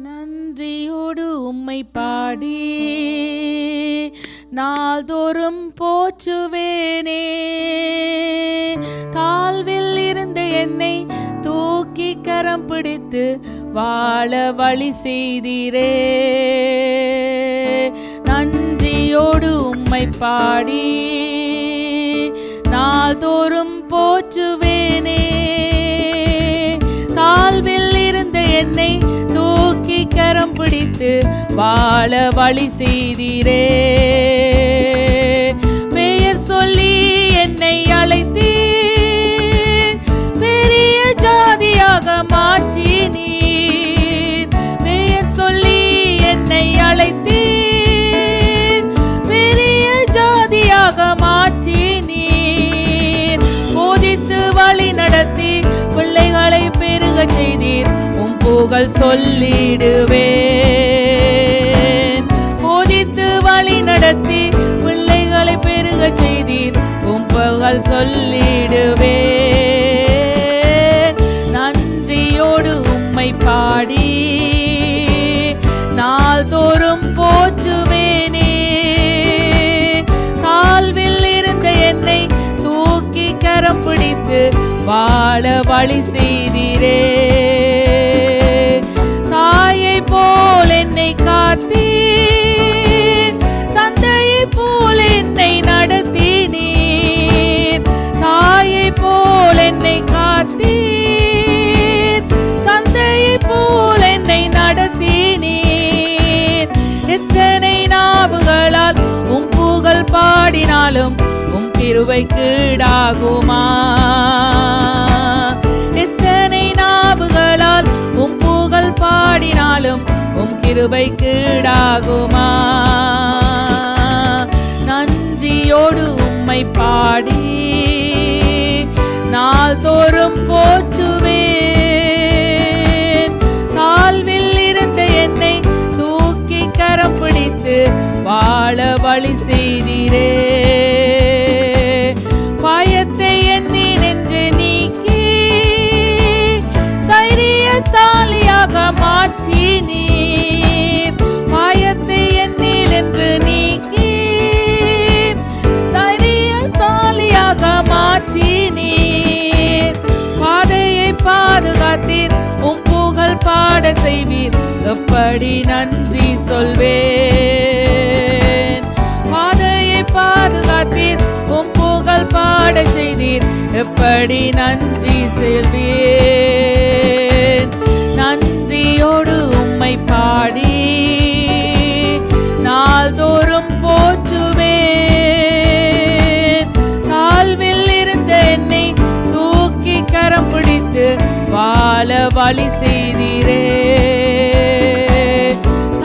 நன்றியோடு உம்மை பாடி நாள்தோறும் போற்றுவேனே. தாழ்வில் இருந்த என்னை தூக்கி கரம் பிடித்து வாழ வழி செய்தீரே. நன்றியோடு உம்மை பாடி நாள்தோறும் போற்றுவேனே. தாழ்வில் இருந்த என்னை தூக்கி கரம் பிடித்து வாழ வழி செய்தீரே. பெயர் சொல்லி என்னை அழைத்தீர், பெரிய ஜாதியாக மாற்றினீர். பெயர் சொல்லி என்னை அழைத்தீர், பெரிய ஜாதியாக மாற்றினீர். போதித்து வழி நடத்தி பிள்ளைகளை பெருக செய்தீர், உம் புகழ் சொல்லிடுவேன். போதித்து வழி நடத்தி பிள்ளைகளை பெருக செய்தீர், உம் புகழ் சொல்லிடுவேன். நன்றியோடு உம்மை பாடி நாள்தோறும் போற்றுவேனே. தாழ்வில் இருந்த என்னை தூக்கி கரம் பிடித்து வாழ வழி செய்தீரே. தாயை போல் என்னை காத்தீர், தந்தையை போல் என்னை நடத்தினீர். தாயை போல் என்னை காத்தீர், தந்தையை போல் என்னை நடத்தினீர். எத்தனை நாவுகளால் உம் புகழ் பாடினாலும் உம் கிருபை கீடாகுமா? எத்தனை நாவுகளால் உம் புகழ் பாடினாலும் உம் கிருபை கீடாகுமா? நன்றியோடு உம்மை பாடி நாள்தோறும் போற்றுவேன். தாழ்வில் இருந்த என்னை தூக்கி கரம் பிடித்து வாழ வழி செய்தீரே. பயத்தை எண்ணி நின்று நீக்கி தைரியசாலியாக மாற்றினீர். பயத்தை எண்ணி நின்று நீக்கி தைரியசாலியாக மாற்றினீர். பாதையை பாதுகாத்தீர், உம் புகழ் பாட செய்வீர், எப்படி நன்றி சொல்வேன். பாதையை பாதுகாத்தீர், உம் புகழ் பாட செய்தீர், எப்படி நன்றி செல்வேன். நன்றியோடு உம்மை பாடி நாள்தோறும் போற்றுவேன். தாழ்வில் இருந்த என்னை தூக்கி கரம் பிடித்து வாழ வழி செய்தீரே.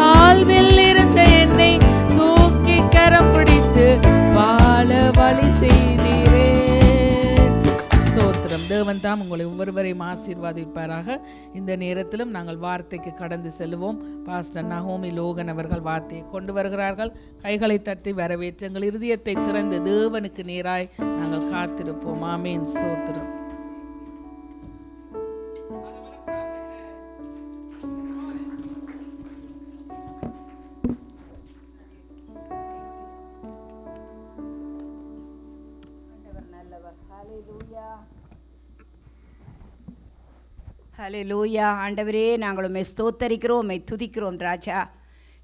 தாழ்வில் இருந்த என்னை தூக்கி கரம் பிடித்து வாழ வழி செய்தீரே. சோத்திரம். தேவன் தாம் உங்களை ஒவ்வொருவரையும் ஆசீர்வாதிப்பாராக. இந்த நேரத்திலும் நாங்கள் வார்த்தைக்கு கடந்து செல்வோம். பாஸ்டர் நகோமி லோகன் அவர்கள் வார்த்தையை கொண்டு வருகிறார்கள். கைகளை தட்டி வரவேற்றுங்கள். இருதயத்தை திறந்து தேவனுக்கு நேராய் நாங்கள் காத்திருப்போம். ஆமேன். சோத்திரம். ஹல்லேலூயா. ஆண்டவரே, நாங்கள் உம்மை ஸ்தோத்தரிக்கிறோம், உம்மை துதிக்கிறோம். ராஜா,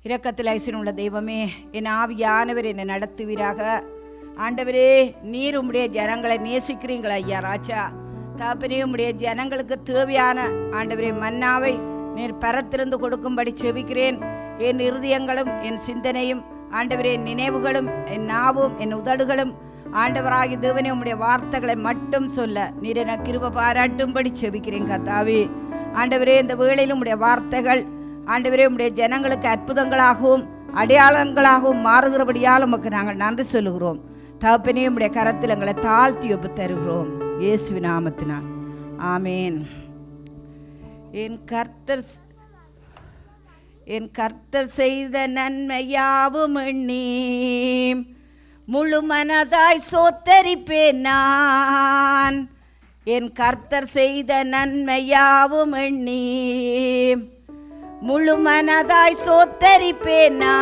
இரக்கத்தில் ஐஸ்வர்யமுள்ள தெய்வமே, என் ஆவியானவர் என்னை நடத்துவீராக. ஆண்டவரே, நீர் உம்முடைய ஜனங்களை நேசிக்கிறீங்களா ஐயா? ராஜா தகப்பனே, உம்முடைய ஜனங்களுக்கு தேவையான ஆண்டவரே மன்னாவை நீர் பரத்திலிருந்து கொடுக்கும்படி செபிக்கிறேன். என் இருதயங்களும் என் சிந்தனையும் ஆண்டவரே, என் நினைவுகளும் என் நாவும் என் உதடுகளும் ஆண்டவராகி தேவனே, உம்முடைய வார்த்தைகளை மட்டும் சொல்ல நீர் என கிருபை பாராட்டும்படி செபிக்கிறேன் கர்த்தாவே. ஆண்டவரே, இந்த வேளையிலும் உம்முடைய வார்த்தைகள் ஆண்டவரே உம்முடைய ஜனங்களுக்கு அற்புதங்களாகவும் அடையாளங்களாகவும் மாறுகிறபடியால் உமக்கு நாங்கள் நன்றி சொல்லுகிறோம். தகப்பனே, உம்முடைய கரத்தில் எங்களை தாழ்த்தி ஒப்பு தருகிறோம், இயேசுவின் நாமத்தினால். ஆமேன். என் கர்த்தர் செய்த நன்மையாவும் எண்ணி முழு மனதாய் சோத்தரிப்பேன் நான். என் கர்த்தர் செய்த நன்மையாவும் எண்ணி முழு மனதாய் சோத்தரிப்பேன் நான்.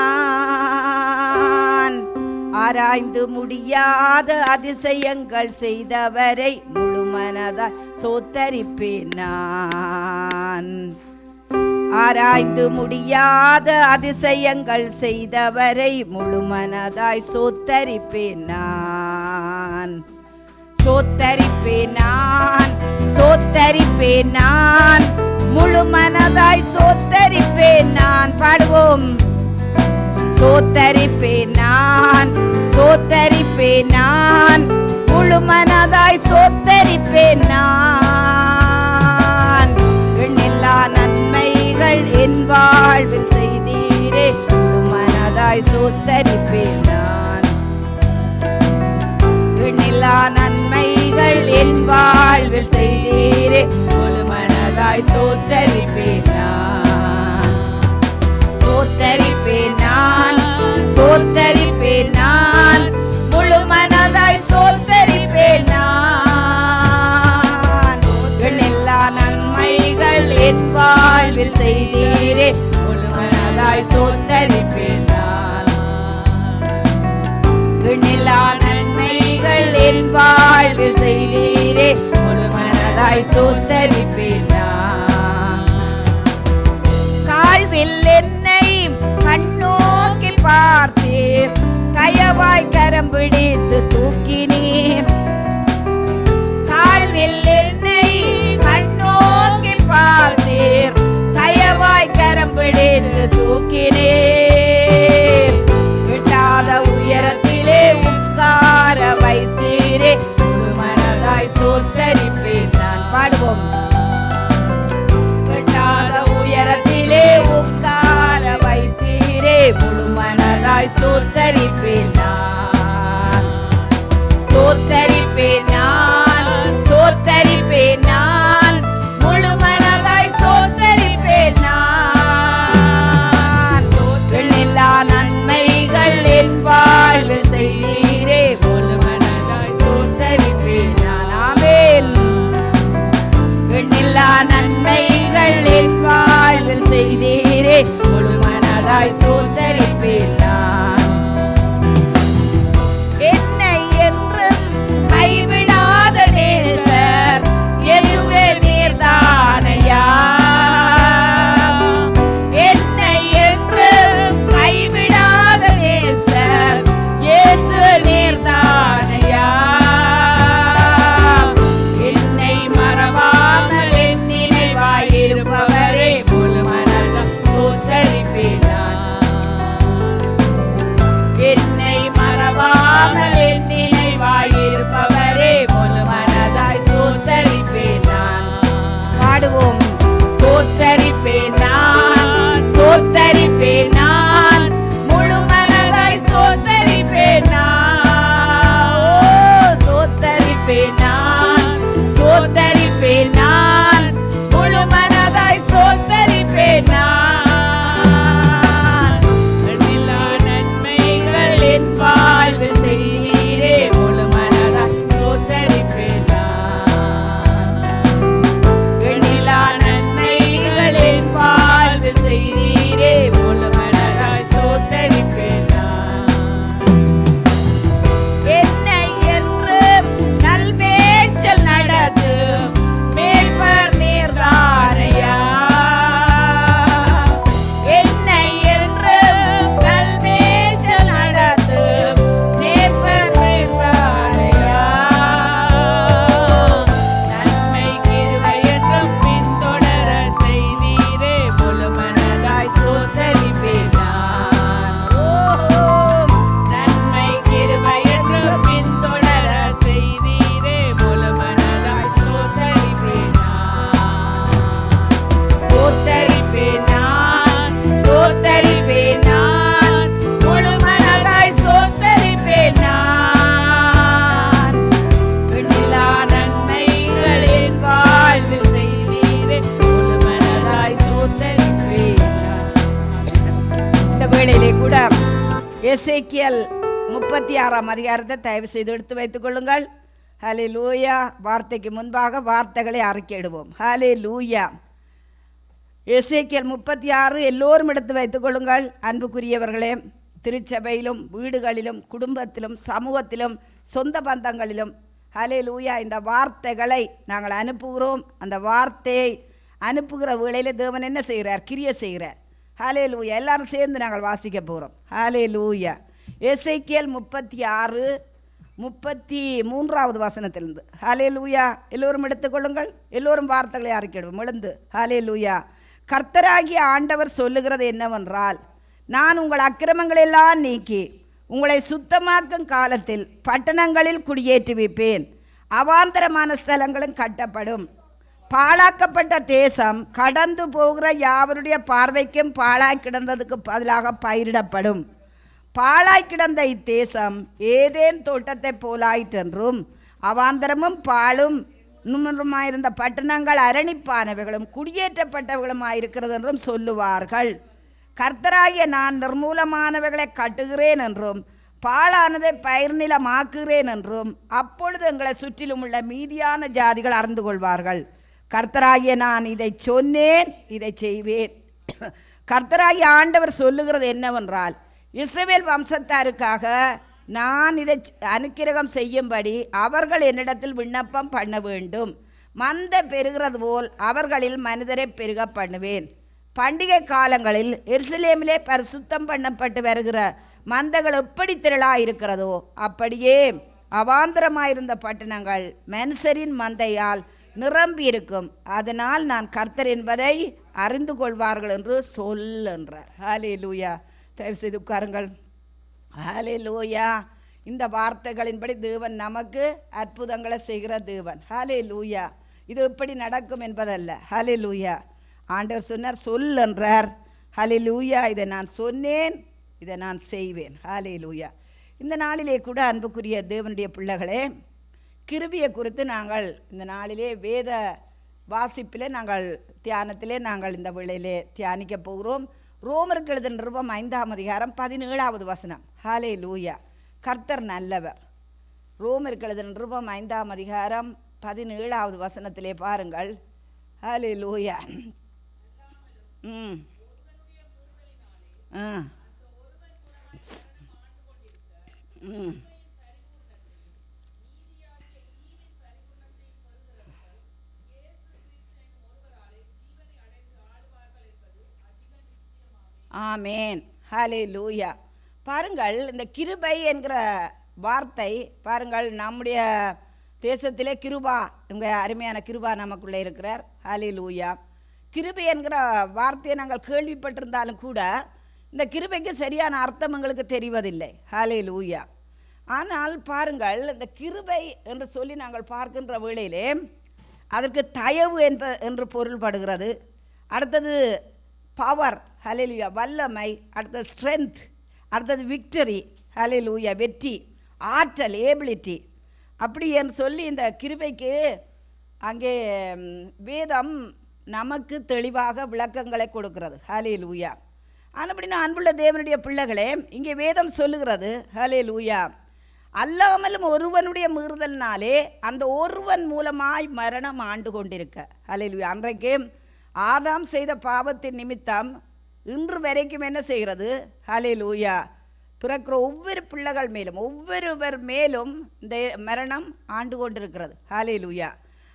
ஆராய்ந்து முடியாத அதிசயங்கள் செய்தவரை முழு மனதாய் சோத்தரிப்பேன் நான். ஆராய்ந்து முடியாத அதிசயங்கள் செய்தவரை முழு மனதாய் சோத்தரிப்பேன் நான். சோத்தரிப்பேன் நான், சோத்தரிப்பேன் நான், முழு மனதாய் சோத்தரிப்பேன் நான். பாடுவோம். சோத்தரிப்பேன் நான், சோத்தரிப்பேன் நான், முழு மனதாய் சோத்தரிப்பேன் நான். எண்ணில்லா நன்மைகள் என் வாழ்வில் செய்தீரே, முழு மனதாய் சோத்தரிப்பேன் நான். எண்ணில்லா நன்மைகள் என் வாழ்வில் செய்தீரே, முழு மனதாய் சோத்தரிப்பேன் நான். சோத்தரிப்பேன் நான், சோத்தரிப்பேன் நான், முழு மனதாய் சோத்தரிப்பேன் நான். எல்லா நன்மைகள் என் வாழ்வில் செய்தீரே, முழு மனதாய் சோத்தரிப்பேன் நான். எல்லா நன்மைகள் என் வாழ்வில் செய்தீரே, முழு மனதாய் சோத்தரிப்பேன் நான். தாழ்வில் என்னை கண்ணோக்கி பார்த்தீர், கயவாய் கரம் பிடித்து தூக்கினீர். தாழ்வில் என்னை கண்ணோக்கி பார்த்தீர், கயவாய் கரம் பிடித்து தூக்கினீர். எட்டாத உயரத்திலே உட்கார வைத்தீரே, முழு மனதாய் சோத்தரிப்பேன் நான். பாடுவோம். எட்டாத உயரத்திலே உட்கார வைத்தீரே, முழு மனதாய் சோத்தரிப்பேன் நான். சோத்தரிப்பேன் நான், சோத்தரிப்பேன் நான், முழு மனதாய் சோத்தரிப்பேன் நான். எல்லா நன்மைகள் என் வாழ்வில் செய்தீரே, முழு மனதாய் சோத்தரிப்பேன் நான். ஆமென். எல்லா நன்மைகள் என் வாழ்வில் செய்தீரே, முழு மனதாய் சோத்தரிப்பேன் நான். என்னை என்றும் கைவிடாத நேசர் இயேசுவே நீர்தானையா. என்னை என்றும் கைவிடாத நேசர் இயேசு நீர்தானையா. என்னை மறவாமல் என் நினைவாயிருப்பவரே, முழு மனதாய் சோத்தரிப்பேன் நான். என்னை மறவாமல் என் நினைவாயிருப்பவரே, முழு மனதாய் சோத்தரிப்பேன் நான். பாடுவோம். சோத்தரிப்பேன் நான், சோத்தரிப்பேன் நான், முழு மனதாய் சோத்தரிப்பேன் நான். ஓ, சோத்தரிப்பேன் நான், சோத்தரிப்பேன் நான், முழு மனதாய் சோத்தரிப்பேன் நான். எல்லா நன்மைகள் என் வாழ்வில் செய்தீரே, முழு மனதாய் சோத்தரிப்பேன் நான். எல்லா நன்மைகள் என் வாழ்வில் செய்தீரே, முழு மனதாய் சோத்தரிப்பேன் நான். என்னை என்று நல்மேய்ச்சல் நடத்தும் மேய்ப்பர் நீர்தானையா. என்னை என்று நல்மேய்ச்சல் நடத்தும் மேய்ப்பர் நீர்தானையா. நன்மை கிருபை என்றும் பின்தொடர செய்தீரே, முழு மனதாய் சோத்தரிப்பேன் நான். ஓ, நன்மை கிருபை என்றும் பின்தொடர செய்தீரே, முழு மனதாய் சோத்தரிப்பேன் நான். சோத்தரிப்பேன் நான், சோத்தரிப்பேன் நான், முழு மனதாய் சோத்தரிப்பேன் நான். எல்லா நன்மைகள் என் வாழ்வில் செய்தீரே, முழு மனதாய் சோத்தரிப்பேன் நான். இந்த வேளையிலே கூட எசேக்கியேல் 36ஆம் அதிகாரத்தை தயவு செய்து எடுத்து வைத்துக் கொள்ளுங்கள். ஹல்லேலூயா. வார்த்தைக்கு முன்பாக வார்த்தைகளை அறிக்கையிடுவோம். ஹல்லேலூயா. எசேக்கியேல் 36 எல்லோரும் எடுத்து வைத்துக் கொள்ளுங்கள். அன்புக்குரியவர்களே, திருச்சபையிலும் வீடுகளிலும் குடும்பத்திலும் சமூகத்திலும் சொந்த பந்தங்களிலும் ஹல்லேலூயா இந்த வார்த்தைகளை நாங்கள் அனுப்புகிறோம். அந்த வார்த்தையை அனுப்புகிற வேளையில் தேவன் என்ன செய்கிறார்? கிரியை செய்கிறார். ஹல்லேலூயா. எல்லாரும் சேர்ந்து நாங்கள் வாசிக்க போகிறோம். ஹல்லேலூயா. எசேக்கியேல் 36 33வது வசனத்திலிருந்து. ஹல்லேலூயா. எல்லோரும் எடுத்துக்கொள்ளுங்கள். எல்லோரும் வார்த்தைகளை அறிக்கையிடுவோம். எழுந்து. ஹல்லேலூயா. கர்த்தராகிய ஆண்டவர் சொல்லுகிறது என்னவென்றால், நான் உங்கள் அக்கிரமங்களெல்லாம் நீக்கி உங்களை சுத்தமாக்கும் காலத்தில் பட்டணங்களில் குடியேற்றுவிப்பேன். அவாந்தரமான ஸ்தலங்களும் கட்டப்படும். பாழாக்கப்பட்ட தேசம் கடந்து போகிற யாவருடைய பார்வைக்கும் பாழாய் கிடந்ததுக்கு பதிலாக பயிரிடப்படும். பாழாய் கிடந்த இத்தேசம் ஏதேன் தோட்டத்தை போலாயிற்றென்றும் அவாந்தரமும் பாழும் நுண்ணுமாயிருந்த பட்டணங்கள் அரணிப்பானவைகளும் குடியேற்றப்பட்டவர்களுமாயிருக்கிறது என்றும் சொல்லுவார்கள். கர்த்தராகிய நான் நிர்மூலமானவைகளை கட்டுகிறேன் என்றும் பாழானதை பயிர் நிலமாக்குகிறேன் என்றும் அப்பொழுது எங்களை சுற்றிலும் உள்ள மீதியான ஜாதிகள் அறிந்து கொள்வார்கள். கர்த்தராகிய நான் இதை சொன்னேன், இதை செய்வேன். கர்த்தராகிய ஆண்டவர் சொல்லுகிறது என்னவென்றால், இஸ்ரவேல் வம்சத்தாருக்காக நான் இதை அனுக்கிரகம் செய்யும்படி அவர்கள் என்னிடத்தில் விண்ணப்பம் பண்ண வேண்டும். மந்த பெருகிறது போல் அவர்களில் மனிதரை பெருக பண்ணுவேன். பண்டிகை காலங்களில் எருசலேமிலே பரிசுத்தம் பண்ணப்பட்டு வருகிற மந்தகள் எப்படி திரளாயிருக்கிறதோ அப்படியே அவாந்தரமாயிருந்த பட்டணங்கள் மனுஷரின் மந்தையால் நிரம்பி இருக்கும். அதனால் நான் கர்த்தர் என்பதை அறிந்து கொள்வார்கள் என்று என்றார். ஹல்லேலூயா. தயவு செய்து உட்காருங்கள். ஹல்லேலூயா. இந்த வார்த்தைகளின்படி தேவன் நமக்கு அற்புதங்களை செய்கிற தேவன். ஹல்லேலூயா. இது எப்படி நடக்கும் என்பதல்ல. ஹல்லேலூயா. ஆண்டவர் சொன்னார் என்றார். ஹல்லேலூயா. இதை நான் சொன்னேன், இதை நான் செய்வேன். ஹல்லேலூயா. இந்த நாளிலே கூட அன்புக்குரிய தேவனுடைய பிள்ளைகளே, கிருபையை குறித்து நாங்கள் இந்த நாளிலே வேத வாசிப்பிலே நாங்கள் தியானத்திலே நாங்கள் இந்த வேளையிலே தியானிக்க போகிறோம். ரோமருக்கு எழுதின நிருபம் 5ஆம் அதிகாரம் 17வது வசனம். ஹல்லேலூயா. கர்த்தர் நல்லவர். ரோமருக்கு எழுதின நிருபம் 5ஆம் அதிகாரம் 17வது வசனத்திலே பாருங்கள். ஹல்லேலூயா. ஆமேன். ஹல்லேலூயா. பாருங்கள், இந்த கிருபை என்கிற வார்த்தை பாருங்கள், நம்முடைய தேசத்திலே கிருபா, உங்கள் அருமையான கிருபா நமக்குள்ளே இருக்கிறார். ஹல்லேலூயா. கிருபை என்கிற வார்த்தையை நாங்கள் கேள்விப்பட்டிருந்தாலும் கூட இந்த கிருபைக்கு சரியான அர்த்தம் எங்களுக்கு தெரிவதில்லை. ஹல்லேலூயா. ஆனால் பாருங்கள், இந்த கிருபை என்று சொல்லி நாங்கள் பார்க்கின்ற வேளையிலே அதற்கு தயவு என்று பொருள்படுகிறது. அடுத்தது பவர். ஹல்லேலூயா. வல்லமை. அடுத்தது ஸ்ட்ரென்த். அடுத்தது விக்டரி. ஹல்லேலூயா. வெற்றி, ஆற்றல், ஏபிலிட்டி. அப்படி என்று சொல்லி இந்த கிருபைக்கு அங்கே வேதம் நமக்கு தெளிவாக விளக்கங்களை கொடுக்கிறது. ஹல்லேலூயா. அப்படின்னா அன்புள்ள தேவனுடைய பிள்ளைகளே, இங்கே வேதம் சொல்லுகிறது ஹல்லேலூயா, அல்லாமலும் ஒருவனுடைய மீறுதல்னாலே அந்த ஒருவன் மூலமாய் மரணம் ஆண்டு கொண்டிருக்க. ஹல்லேலூயா. அன்றைக்கே ஆதாம் செய்த பாவத்தின் நிமித்தம் இன்று வரைக்கும் என்ன செய்கிறது? ஹல்லேலூயா. பிறக்கிற ஒவ்வொரு பிள்ளைகள் மேலும் ஒவ்வொருவர் மேலும் இந்த மரணம் ஆண்டு கொண்டிருக்கிறது. ஹல்லேலூயா.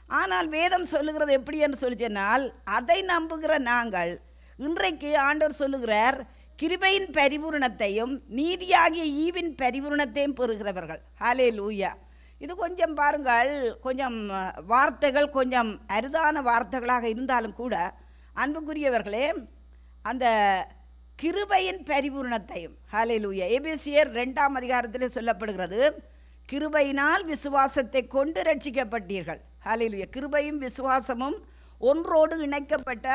ஆனால் வேதம் சொல்லுகிறது எப்படி என்று சொல்லி சொன்னால், அதை நம்புகிற நாங்கள் இன்றைக்கு ஆண்டவர் சொல்லுகிறார், கிருபையின் பரிபூரணத்தையும் நீதியாகிய ஈவின் பரிபூரணத்தையும் பெறுகிறவர்கள். ஹல்லேலூயா. இது கொஞ்சம் பாருங்கள், கொஞ்சம் வார்த்தைகள் கொஞ்சம் அரிதான வார்த்தைகளாக இருந்தாலும் கூட அன்புக்குரியவர்களே, அந்த கிருபையின் பரிபூரணத்தையும் ஹல்லேலூயா. எபேசியர் 2ஆம் அதிகாரத்தில் சொல்லப்படுகிறது, கிருபையினால் விசுவாசத்தை கொண்டு ரட்சிக்கப்பட்டீர்கள். ஹல்லேலூயா. கிருபையும் விசுவாசமும் ஒன்றோடு இணைக்கப்பட்ட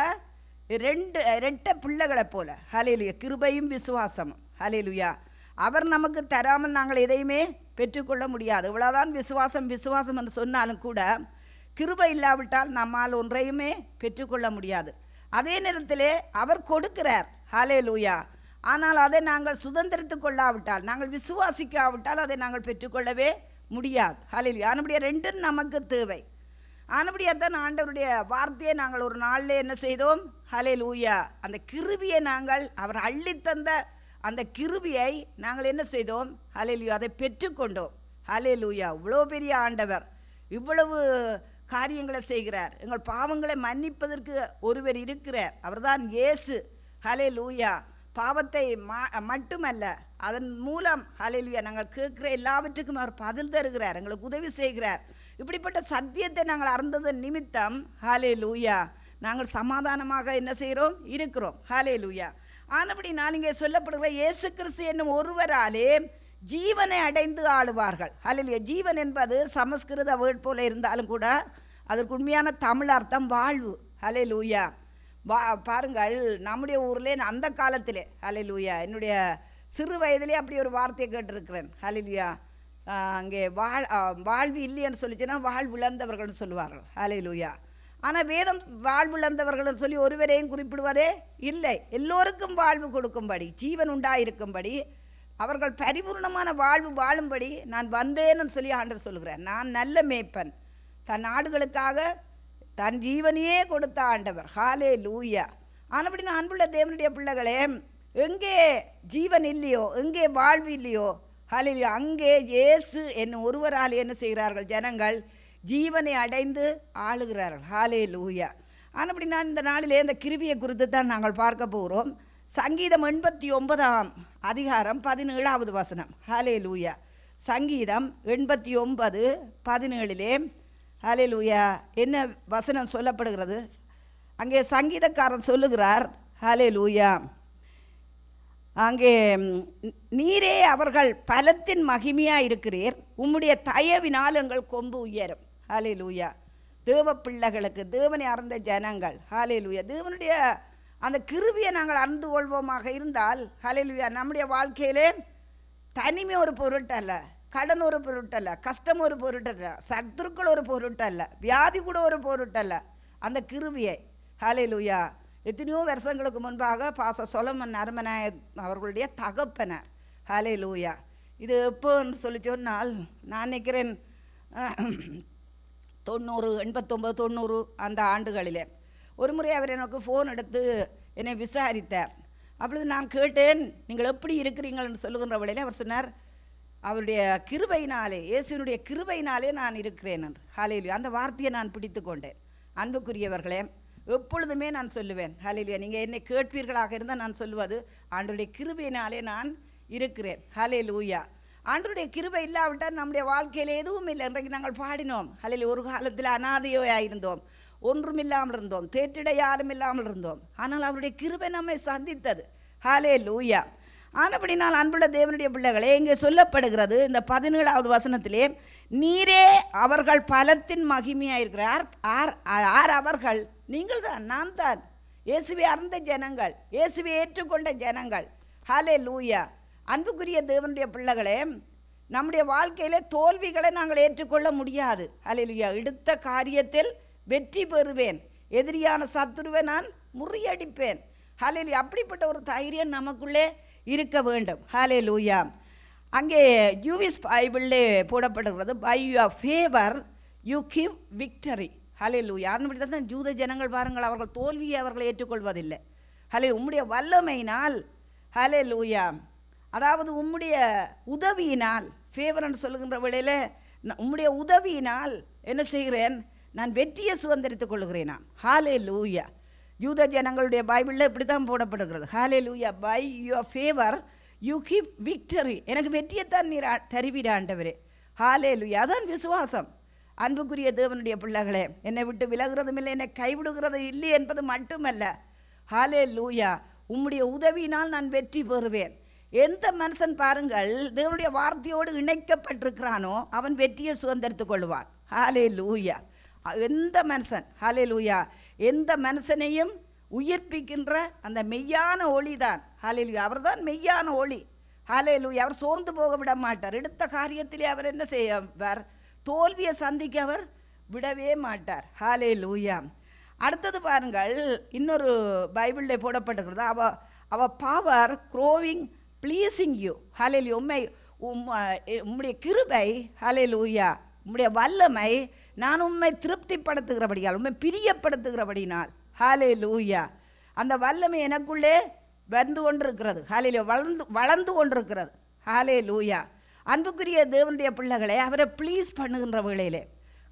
இரட்டை பிள்ளைகளைப் போல. ஹல்லேலூயா. கிருபையும் விசுவாசமும். ஹல்லேலூயா. அவர் நமக்கு தராமல் நாங்கள் எதையுமே பெற்றுக்கொள்ள முடியாது. இவ்வளோதான் விசுவாசம் விசுவாசம் என்று சொன்னாலும் கூட கிருபை இல்லாவிட்டால் நம்மால் ஒன்றையுமே பெற்றுக்கொள்ள முடியாது. அதே நேரத்திலே அவர் கொடுக்கிறார். ஹல்லேலூயா. ஆனால் அதை நாங்கள் சுதந்திரித்து கொள்ளாவிட்டால், நாங்கள் விசுவாசிக்காவிட்டால் அதை நாங்கள் பெற்றுக்கொள்ளவே முடியாது. ஹல்லேலூயா. நம்முடைய ரெண்டும் நமக்கு தேவை. ஆனபடியாத்தான் ஆண்டவருடைய வார்த்தையை நாங்கள் ஒரு நாளில் என்ன செய்தோம்? ஹல்லேலூயா. அந்த கிருபியை நாங்கள் அவர் அள்ளித்தந்த அந்த கிருபியை நாங்கள் என்ன செய்தோம்? ஹல்லேலூயா, அதை பெற்றுக்கொண்டோம். ஹல்லேலூயா. இவ்வளோ பெரிய ஆண்டவர் இவ்வளவு காரியங்களை செய்கிறார். எங்கள் பாவங்களை மன்னிப்பதற்கு ஒருவர் இருக்கிறார், அவர்தான் இயேசு. ஹல்லேலூயா. பாவத்தை மட்டுமல்ல, அதன் மூலம் ஹல்லேலூயா நாங்கள் கேட்கிற எல்லாவற்றுக்கும் அவர் பதில் தருகிறார், எங்களுக்கு உதவி செய்கிறார். இப்படிப்பட்ட சத்தியத்தை நாங்கள் அறிந்ததன் நிமித்தம் ஹல்லேலூயா நாங்கள் சமாதானமாக என்ன செய்கிறோம்? இருக்கிறோம். ஹல்லேலூயா. ஆனபடி நான் இங்கே சொல்லப்படுகிற இயேசு கிறிஸ்து என்னும் ஒருவராலே ஜீவனை அடைந்து ஆளுவார்கள். ஹல்லேலூயா. ஜீவன் என்பது சமஸ்கிருத வேர்ட் போல இருந்தாலும் கூட அதற்கு உண்மையான தமிழ் அர்த்தம் வாழ்வு. ஹல்லேலூயா. பாருங்கள், நம்முடைய ஊரில் அந்த காலத்திலே ஹல்லேலூயா என்னுடைய சிறு வயதிலே அப்படி ஒரு வார்த்தையை கேட்டிருக்கிறேன். ஹல்லேலூயா. அங்கே வாழ்வு இல்லைன்னு சொல்லிச்சுன்னா வாழ்விழந்தவர்கள்னு சொல்லுவார்கள். ஹல்லேலூயா. ஆனால் வேதம் வாழ்விழந்தவர்கள்னு சொல்லி ஒருவரையும் குறிப்பிடுவதே இல்லை. எல்லோருக்கும் வாழ்வு கொடுக்கும்படி, ஜீவன் உண்டாயிருக்கும்படி, அவர்கள் பரிபூர்ணமான வாழ்வு வாழும்படி நான் வந்தேன்னு சொல்லி ஆண்டவர் சொல்லுகிறேன். நான் நல்ல மேய்ப்பன், தன் ஆடுகளுக்காக தன் ஜீவனையே கொடுத்த ஆண்டவர். ஹல்லேலூயா. ஆனபடி நான் அன்புள்ள தேவனுடைய பிள்ளைகளே, எங்கே ஜீவன் இல்லையோ, எங்கே வாழ்வு இல்லையோ, ஹல்லேலூயா, அங்கே இயேசு என்னும் ஒருவரால் என்ன செய்கிறார்கள்? ஜனங்கள் ஜீவனை அடைந்து ஆளுகிறார்கள். ஹல்லேலூயா. ஆனபடி நான் இந்த நாளிலே இந்த கிருபியை குறித்து தான் நாங்கள் பார்க்க போகிறோம். சங்கீதம் 89 அதிகாரம் 17வது வசனம். ஹல்லேலூயா. சங்கீதம் 89:17 ஹல்லேலூயா என்ன வசனம் சொல்லப்படுகிறது? அங்கே சங்கீதக்காரன் சொல்லுகிறார், ஹல்லேலூயா, அங்கே நீரே அவர்கள் பலத்தின் மகிமையாக இருக்கிறீர், உம்முடைய தயவினால் எங்கள் கொம்பு உயரும். ஹல்லேலூயா. தேவ பிள்ளைகளுக்கு, தேவனை அறிந்த ஜனங்கள், ஹல்லேலூயா, தேவனுடைய அந்த கிருபியை நாங்கள் அறிந்து கொள்வோமாக இருந்தால், ஹல்லேலூயா, நம்முடைய வாழ்க்கையிலே தனிமை ஒரு பொருட்டல்ல, கடன் ஒரு பொருட்டல்ல, கஷ்டம் ஒரு பொருட்டல்ல, சத்துருக்கள் ஒரு பொருட்டல்ல, வியாதி கூட ஒரு பொருட்டல்ல, அந்த கிருபியை. ஹல்லேலூயா. எத்தனையோ வருஷங்களுக்கு முன்பாக பாச சொலமன் அருமனாய அவர்களுடைய தகப்பனர். ஹல்லேலூயா. இது எப்போன்னு சொல்லி சொன்னால், நான் நினைக்கிறேன் 90, 89, 90 அந்த ஆண்டுகளிலே ஒரு முறை அவர் எனக்கு ஃபோன் எடுத்து என்னை விசாரித்தார். அப்பொழுது நான் கேட்டேன், நீங்கள் எப்படி இருக்கிறீங்கள்னு சொல்லுகின்ற வேளையில் அவர் சொன்னார், அவருடைய கிருபையினாலே, இயேசுவினுடைய கிருபையினாலே நான் இருக்கிறேன் என்று. ஹல்லேலூயா. அந்த வார்த்தையை நான் பிடித்து கொண்டேன். அன்புக்குரியவர்களே, எப்பொழுதுமே நான் சொல்லுவேன், ஹல்லேலூயா, நீங்கள் என்னை கேட்பீர்களாக இருந்தால் நான் சொல்லுவது, ஆண்டவருடைய கிருபையினாலே நான் இருக்கிறேன். ஹல்லேலூயா. ஆண்டவருடைய கிருபை இல்லாவிட்டால் நம்முடைய வாழ்க்கையில் எதுவும் இல்லை. இன்றைக்கு நாங்கள் பாடினோம், ஹல்லேலூயா, ஒரு காலத்தில் அனாதையாக இருந்தோம், ஒன்றும் இல்லாமல் இருந்தோம், தேற்றிட யாரும் இல்லாமல் இருந்தோம். ஆனால் அவருடைய கிருபை நம்மை சந்தித்தது. ஹல்லேலூயா. ஆனபடி நான் அன்புள்ள தேவனுடைய பிள்ளைகளே, இங்கே சொல்லப்படுகிறது இந்த 17வது வசனத்திலே, நீரே அவர்கள் பலத்தின் மகிமையாக இருக்கிறார். ஆர் அவர்கள்? நீங்கள் தான், நான் தான். இயேசுவை அறிந்த ஜனங்கள், இயேசுவை ஏற்றுக்கொண்ட ஜனங்கள். ஹல்லேலூயா. அன்புக்குரிய தேவனுடைய பிள்ளைகளே, நம்முடைய வாழ்க்கையிலே தோல்விகளை நாங்கள் ஏற்றுக்கொள்ள முடியாது. ஹல்லேலூயா. எடுத்த காரியத்தில் வெற்றி பெறுவேன், எதிரியான சத்துருவை நான் முறியடிப்பேன். ஹல்லேலூயா. அப்படிப்பட்ட ஒரு தைரியம் நமக்குள்ளே இருக்க வேண்டும். ஹல்லேலூயா. அங்கே யூவிஸ் பைபிளிலே போடப்படுகிறது, by your favour you give victory. Hallelujah. அதன்படி தான் ஜூத ஜனங்கள் பாருங்கள், அவர்கள் தோல்வியை அவர்கள் ஏற்றுக்கொள்வதில்லை. ஹல்லேலூயா. உம்முடைய வல்லமையினால், ஹல்லேலூயா, அதாவது உம்முடைய உதவியினால், ஃபேவர்னு சொல்லுகின்ற வேளையில் உம்முடைய உதவியினால் என்ன செய்கிறேன்? நான் வெற்றியை சுதந்திரித்துக் கொள்கிறேன். ஹல்லேலூயா. யூத ஜனங்களுடைய பைபிளில் இப்படி தான் போடப்படுகிறது. Hallelujah. By your favour you give victory. எனக்கு வெற்றியைத்தான் நீர் தருவீர் ஆண்டவரே. ஹல்லேலூயா. அதான் விசுவாசம். அன்புக்குரிய தேவனுடைய பிள்ளைகளே, என்னை விட்டு விலகுறதும் இல்லை, என்னை கைவிடுகிறது இல்லை என்பது மட்டுமல்ல, ஹல்லேலூயா, உம்முடைய உதவியினால் நான் வெற்றி பெறுவேன். எந்த மனுஷன் பாருங்கள் தேவனுடைய வார்த்தையோடு இணைக்கப்பட்டிருக்கிறானோ அவன் வெற்றியை சுதந்திரித்துக் கொள்வான். ஹல்லேலூயா. எந்த மனுஷன், ஹல்லேலூயா, எந்த மனுஷனையும் உயிர்ப்பிக்கின்ற அந்த மெய்யான ஒளி தான். ஹல்லேலூயா. அவர் தான் மெய்யான ஒளி. ஹல்லேலூயா. அவர் சோர்ந்து போக விட மாட்டார். எடுத்த காரியத்திலே அவர் என்ன செய்வார்? தோல்வியை சந்திக்க அவர் விடவே மாட்டார். ஹல்லேலூயா. அடுத்தது பாருங்கள், இன்னொரு பைபிளில் போடப்பட்டிருக்கிறது, அவ power growing pleasing you. Hallelujah. உம்முடைய கிருபை, ஹல்லேலூயா, உம்முடைய வல்லமை நான் உம்மை திருப்திப்படுத்துகிறபடியால், உம்மை பிரியப்படுத்துகிறபடினால். ஹல்லேலூயா. அந்த வல்லமை எனக்குள்ளே வந்து கொண்டிருக்கிறது. ஹல்லேலூயா. வளர்ந்து கொண்டிருக்கிறது. ஹல்லேலூயா. அன்புக்குரிய தேவனுடைய பிள்ளைகளை அவரை ப்ளீஸ் பண்ணுகின்ற வேளையிலே,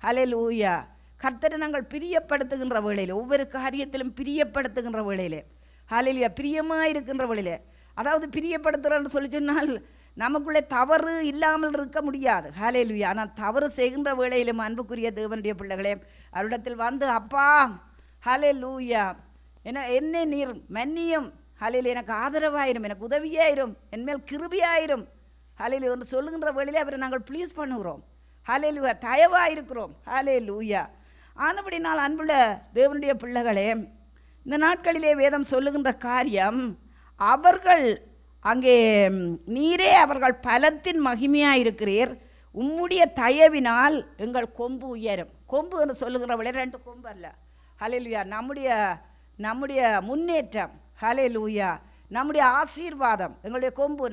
ஹல்லேலூயா, கர்த்தரை நாங்கள் பிரியப்படுத்துகின்ற வேளையிலே, ஒவ்வொரு காரியத்திலும் பிரியப்படுத்துகின்ற வேளையிலே, ஹல்லேலூயா, பிரியமாக இருக்கின்ற வேளையிலே, அதாவது பிரியப்படுத்துகிறன்னு சொல்லி சொன்னால் நமக்குள்ளே தவறு இல்லாமல் இருக்க முடியாது. ஹல்லேலூயா. ஆனால் தவறு செய்கின்ற வேளையிலும் அன்புக்குரிய தேவனுடைய பிள்ளைகளே அவரிடத்தில் வந்து, அப்பா ஹல்லேலூயா, என்னை நீர் மன்னியும், ஹல்லேலூயா, எனக்கு ஆதரவாயிரும், எனக்கு உதவியாயிரும், என்மேல் கிருபையாயிரும், ஹல்லேலூயா என்று சொல்லுகின்ற வேளையிலே அவரை நாங்கள் ப்ளீஸ் பண்ணுகிறோம். ஹல்லேலூயா, தயவாயிருக்கிறோம். ஹல்லேலூயா. ஆனபடினால் அன்புள்ள தேவனுடைய பிள்ளைகளே, இந்த நாட்களிலே வேதம் சொல்லுகின்ற காரியம், அவர்கள் அங்கே நீரே அவர்கள் பலத்தின் மகிமையாக இருக்கிறீர், உம்முடைய தயவினால் எங்கள் கொம்பு உயரும். கொம்பு என்று சொல்லுகிறவளே 2 கொம்பு அல்ல. ஹல்லேலூயா. நம்முடைய முன்னேற்றம், ஹல்லேலூயா, நம்முடைய ஆசீர்வாதம், எங்களுடைய கொம்பு,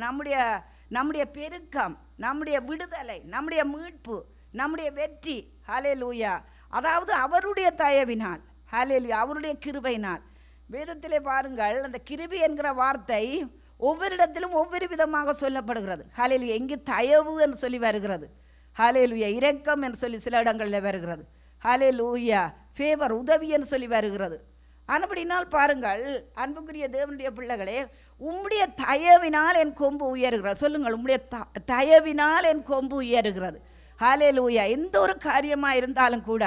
நம்முடைய பெருக்கம், நம்முடைய விடுதலை, நம்முடைய மீட்பு, நம்முடைய வெற்றி, ஹல்லேலூயா, அதாவது அவருடைய தயவினால், ஹல்லேலூயா, அவருடைய கிருபையினால். வேதத்திலே பாருங்கள், அந்த கிருபை என்கிற வார்த்தை ஒவ்வொரு இடத்திலும் ஒவ்வொரு விதமாக சொல்லப்படுகிறது. ஹல்லேலூயா. எங்கே தயவு என்று சொல்லி வருகிறது, ஹல்லேலூயா, இரக்கம் என்று சொல்லி சில இடங்களில் வருகிறது, ஹல்லேலூயா, ஃபேவர், உதவி என்று சொல்லி வருகிறது. ஆனபடினால் பாருங்கள் அன்புக்குரிய தேவனுடைய பிள்ளைகளே, உம்முடைய தயவினால் என் கொம்பு உயருகிறது. சொல்லுங்கள், உம்முடைய தயவினால் என் கொம்பு உயருகிறது. ஹல்லேலூயா. எந்த ஒரு காரியமாக இருந்தாலும் கூட,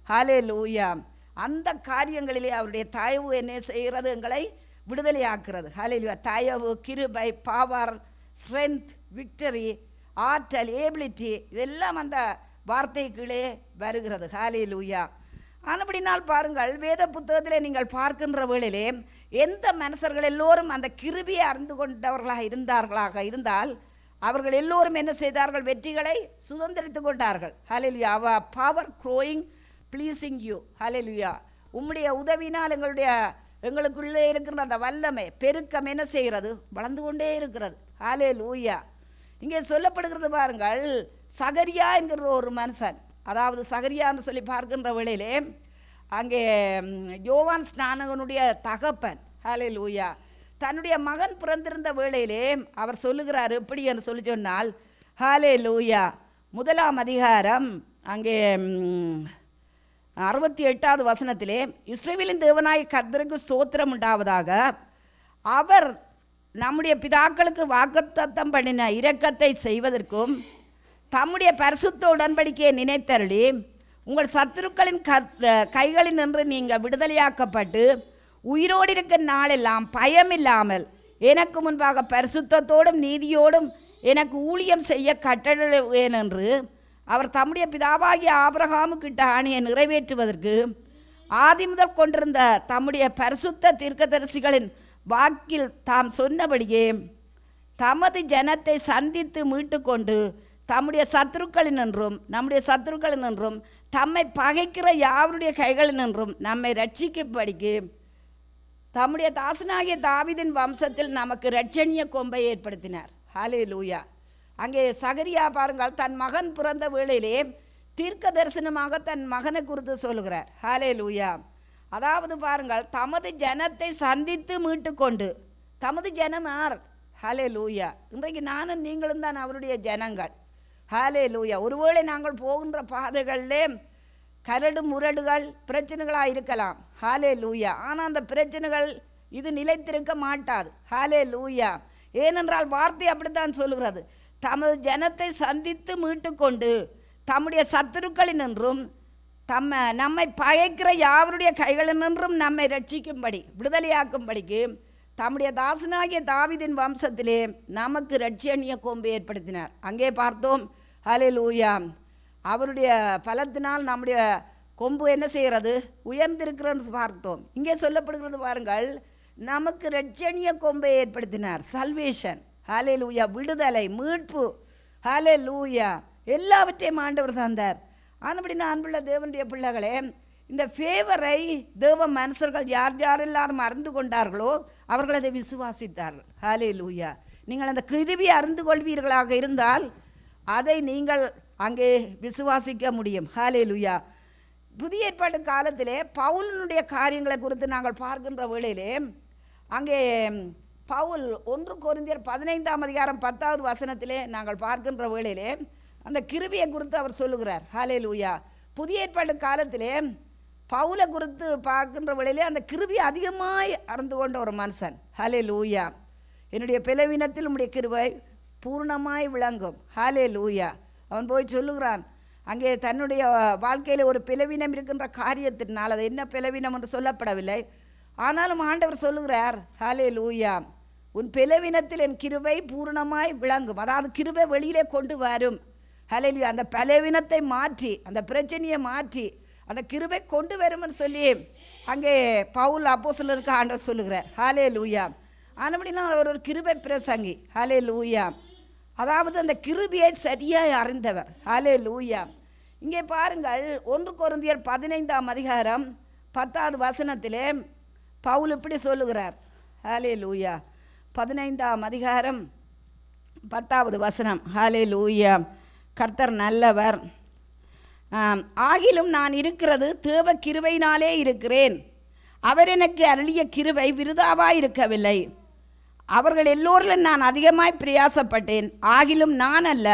ஹல்லேலூயா, அந்த காரியங்களிலே அவருடைய தயவு என்ன செய்கிறது? எங்களை விடுதலையாக்குறது. ஹல்லேலூயா. தயவு, கிருபை, பவர், ஸ்ட்ரென்த், விக்டரி, ஆற்றல், ஏபிலிட்டி, இதெல்லாம் அந்த வார்த்தைக்குள்ளே வருகிறது. ஹல்லேலூயா. ஆனபடினால் பாருங்கள், வேத புத்தகத்திலே நீங்கள் பார்க்கின்ற வேளையிலே எந்த மனுஷர்கள் எல்லோரும் அந்த கிருபையை அறிந்து கொண்டவர்களாக இருந்தால் அவர்கள் எல்லோரும் என்ன செய்தார்கள்? வெற்றிகளை சுதந்திரித்து கொண்டார்கள். Hallelujah. Power growing blessing you. Hallelujah. உம்முடைய உதவினால் எங்களுக்குள்ளே இருக்கிற அந்த வல்லமை, பெருக்கம் என்ன செய்கிறது? வளர்ந்து கொண்டே இருக்கிறது. ஹல்லேலூயா. இங்கே சொல்லப்படுகிறது பாருங்கள், சகரியா என்கிற ஒரு மனுஷன், அதாவது சகரியான்னு சொல்லி பார்க்கின்ற வேளையிலே அங்கே யோவான் ஸ்நானகனுடைய தகப்பன், ஹல்லேலூயா, தன்னுடைய மகன் பிறந்திருந்த வேளையிலே அவர் சொல்லுகிறார் எப்படி என்று சொல்லி சொன்னால், ஹல்லேலூயா, 1ஆம் அதிகாரம் அங்கே 68வது வசனத்திலே, இஸ்ரவேலின் தேவனாய் கர்த்தருக்கு ஸ்தோத்திரம் உண்டாவதாக, அவர் நம்முடைய பிதாக்களுக்கு வாக்குத்தத்தம் பண்ணின இரக்கத்தை செய்வதற்கும் தம்முடைய பரிசுத்த உடன்படிக்கையை நினைத்தருளி உங்கள் சத்துருக்களின் கைகளில் நின்று நீங்கள் விடுதலையாக்கப்பட்டு உயிரோடு இருக்கிற நாளெல்லாம் பயமில்லாமல் எனக்கு முன்பாக பரிசுத்தத்தோடும் நீதியோடும் எனக்கு ஊழியம் செய்ய கட்டளைவேன் என்று அவர் தம்முடைய பிதாவாகிய ஆபிரகாமுக்கிட்ட ஆணையை நிறைவேற்றுவதற்கு ஆதி முதல் கொண்டிருந்த தம்முடைய பரிசுத்த தீர்க்கதரிசிகளின் வாக்கில் தாம் சொன்னபடியே தமது ஜனத்தை சந்தித்து மீட்டு கொண்டு நம்முடைய சத்துருக்களினின்றும் தம்மை பகைக்கிற யாவருடைய கைகளினின்றும் நம்மை ரட்சிக்கும்படிக்கு தம்முடைய தாசனாகிய தாவீதின் வம்சத்தில் நமக்கு இரட்சணிய கொம்பை ஏற்படுத்தினார். ஹல்லேலூயா. அங்கே சகரியா பாருங்கள், தன் மகன் பிறந்த வேளையிலே தீர்க்க தரிசனமாக தன் மகனை குறித்து சொல்லுகிறார். ஹல்லேலூயா. அதாவது பாருங்கள், தமது ஜனத்தை சந்தித்து மீட்டு கொண்டு, தமது ஜனம் யார்? ஹல்லேலூயா. இன்றைக்கு நானும் நீங்களும் தான் அவருடைய ஜனங்கள். ஹல்லேலூயா. ஒருவேளை நாங்கள் போகின்ற பாதைகளிலே கரடு முரடுகள் பிரச்சனைகளாக இருக்கலாம். ஹல்லேலூயா. ஆனால் அந்த பிரச்சனைகள் இது நிலைத்திருக்க மாட்டாது. ஹல்லேலூயா. ஏனென்றால் வார்த்தை அப்படித்தான் சொல்லுகிறது, தமது ஜனத்தை சந்தித்து மீட்டு கொண்டு தம்முடைய சத்துருக்களினின்றும் நம்மை பகைக்கிற யாவருடைய கைகளினின்றும் நம்மை ரட்சிக்கும்படி விடுதலையாக்கும்படிக்கு தம்முடைய தாசனாகிய தாவீதின் வம்சத்திலே நமக்கு இரட்சணிய கொம்பை ஏற்படுத்தினார். அங்கே பார்த்தோம், ஹல்லேலூயா, அவருடைய பலத்தினால் நம்முடைய கொம்பு என்ன செய்கிறது? உயர்ந்திருக்கிறன்னு பார்த்தோம். இங்கே சொல்லப்படுகிறது பாருங்கள், நமக்கு இரட்சணிய கொம்பை ஏற்படுத்தினார். சல்வேஷன், ஹல்லேலூயா, விடுதலை, மீட்பு, ஹல்லேலூயா, எல்லாவற்றையும் ஆண்டவர் தந்தார். ஆனபடினா அன்புள்ள தேவனுடைய பிள்ளைகளே, இந்த ஃபேவரை தேவ மனுஷர்கள் யாரெல்லாம் அறிந்து கொண்டார்களோ அவர்கள் அதை விசுவாசித்தார்கள். ஹல்லேலூயா. நீங்கள் அந்த கிருபையை அறிந்து கொள்வீர்களாக இருந்தால் அதை நீங்கள் அங்கே விசுவாசிக்க முடியும். ஹல்லேலூயா. புதிய ஏற்பாட்டு காலத்திலே பவுலினுடைய காரியங்களை குறித்து நாங்கள் பார்க்கின்ற வேளையிலே அங்கே பவுல் 1 கொரிந்தியர் 15ஆம் அதிகாரம் 10வது வசனத்திலே நாங்கள் பார்க்கின்ற வேளையிலே அந்த கிருபையை குறித்து அவர் சொல்லுகிறார். ஹல்லேலூயா. புதிய ஏற்பாட்டு காலத்திலே பவுலை குறித்து பார்க்கின்ற வேளையிலே அந்த கிருபையை அதிகமாய் அறிந்து கொண்ட ஒரு மனுஷன். ஹல்லேலூயா. என்னுடைய பலவீனத்தில் உம்முடைய கிருபை பூர்ணமாய் விளங்கும். ஹல்லேலூயா. அவன் போய் சொல்லுகிறான், அங்கே தன்னுடைய வாழ்க்கையில் ஒரு பலவீனம் இருக்கின்ற காரியத்தினால், அது என்ன பலவீனம் என்று சொல்லப்படவில்லை, ஆனாலும் ஆண்டவர் சொல்லுகிறார், ஹல்லேலூயா, உன் பலவீனத்தில் என் கிருபை பூர்ணமாய் விளங்கும். அதாவது கிருபை வெளியிலே கொண்டு வரும். ஹல்லேலூயா. அந்த பலவீனத்தை மாற்றி, அந்த பிரச்சனையை மாற்றி அந்த கிருபை கொண்டு வரும்னு சொல்லி அங்கே பவுல் அப்போஸ்தலருக்கு ஆண்டவர் சொல்லுகிறார். ஹல்லேலூயா. ஆனபடினா அவர் ஒரு கிருபை பிரசங்கி. ஹல்லேலூயா. அதாவது அந்த கிருபையை சரியாய் அறிந்தவர். ஹல்லேலூயா. இங்கே பாருங்கள், 1 கொரிந்தியர் 15ஆம் அதிகாரம் 10வது வசனத்திலே பவுல் இப்படி சொல்லுகிறார். ஹல்லேலூயா. 15ஆம் அதிகாரம் 10வது வசனம். ஹல்லேலூயா. கர்த்தர் நல்லவர். ஆகிலும் நான் இருக்கிறது தேவ கிருபையினாலே இருக்கிறேன். அவர் எனக்கு அருளிய கிருபை விருதாவாய் இருக்கவில்லை. அவர்கள் எல்லோரிலும் நான் அதிகமாய் பிரயாசப்பட்டேன். ஆகிலும் நான் அல்ல,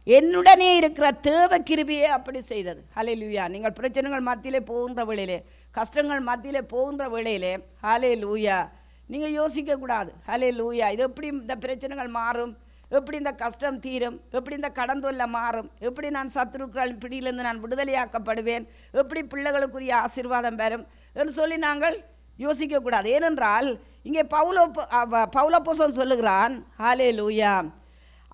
என்னுடனே இருக்கிற தேவ கிருபையே அப்படி செய்தது. ஹல்லேலூயா. நீங்கள் பிரச்சனைகள் மத்தியிலே போகின்ற வேளையிலே, கஷ்டங்கள் மத்தியிலே போகின்ற வேளையிலே, ஹல்லேலூயா, நீங்கள் யோசிக்கக்கூடாது. ஹல்லேலூயா. இது எப்படி இந்த பிரச்சனைகள் மாறும், எப்படி இந்த கஷ்டம் தீரும், எப்படி இந்த கடன் தொல்லை மாறும், எப்படி நான் சத்துருக்கள் பிடியிலிருந்து நான் விடுதலையாக்கப்படுவேன், எப்படி பிள்ளைகளுக்குரிய ஆசீர்வாதம் பெறும் என்று சொல்லி நாங்கள் யோசிக்கக்கூடாது. ஏனென்றால் இங்கே பவுலப்போஸ்தலன் சொல்லுகிறான். ஹல்லேலூயா.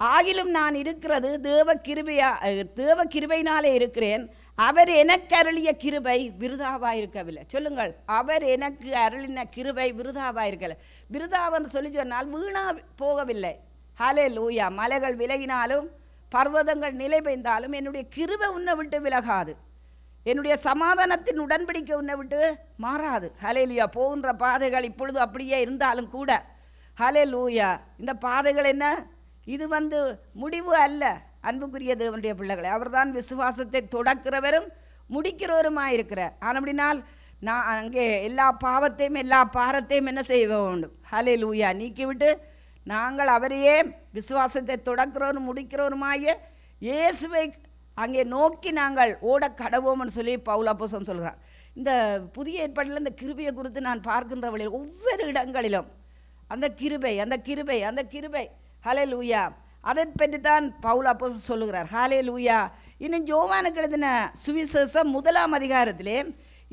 ஆகிலும் நான் இருக்கிறது தேவ கிருபையினாலே இருக்கிறேன். அவர் எனக்கு அருளிய கிருபை விருதாவாக இருக்கவில்லை. சொல்லுங்கள், அவர் எனக்கு அருளின கிருபை விருதாவாக இருக்கவில்லை. விருதாவன்னு சொல்லி சொன்னால் வீணா போகவில்லை. ஹல்லேலூயா. மலைகள் விலகினாலும் பர்வதங்கள் நிலை பெய்ந்தாலும் என்னுடைய கிருபை உன்னை விட்டு விலகாது. என்னுடைய சமாதானத்தின் உடன்படிக்கை உன்னை விட்டு மாறாது. ஹல்லேலூயா. போகின்ற பாதைகள் இப்பொழுது அப்படியே இருந்தாலும் கூட, ஹல்லேலூயா, இந்த பாதைகள் என்ன, இது முடிவு அல்ல. அன்புக்குரிய தேவனுடைய பிள்ளைகளை, அவர்தான் விசுவாசத்தை தொடக்கிறவரும் முடிக்கிறவருமாயிருக்கிறார். ஆனபடினால் நான் அங்கே எல்லா பாவத்தையும் எல்லா பாரத்தையும் என்ன செய்ய வேண்டும், ஹல்லேலூயா, நீக்கிவிட்டு நாங்கள் அவரையே விசுவாசத்தை தொடக்கிறவரும் முடிக்கிறவருமாய இயேசுவை அங்கே நோக்கி நாங்கள் ஓட கடவோம்னு சொல்லி பவுல் அப்போஸ்தலன் சொல்கிறார். இந்த புதிய ஏற்பாட்டில் இந்த கிருபையை குறித்து நான் பார்க்கின்ற வழியில் ஒவ்வொரு இடங்களிலும் அந்த கிருபை ஹல்லேலூயா, அதை பற்றி தான் பவுல் அப்போஸ்தலன் சொல்லுகிறார். ஹல்லேலூயா. இன்னும் யோவானுக்கு எழுதின சுவிசேஷம் 1ஆம் அதிகாரத்திலே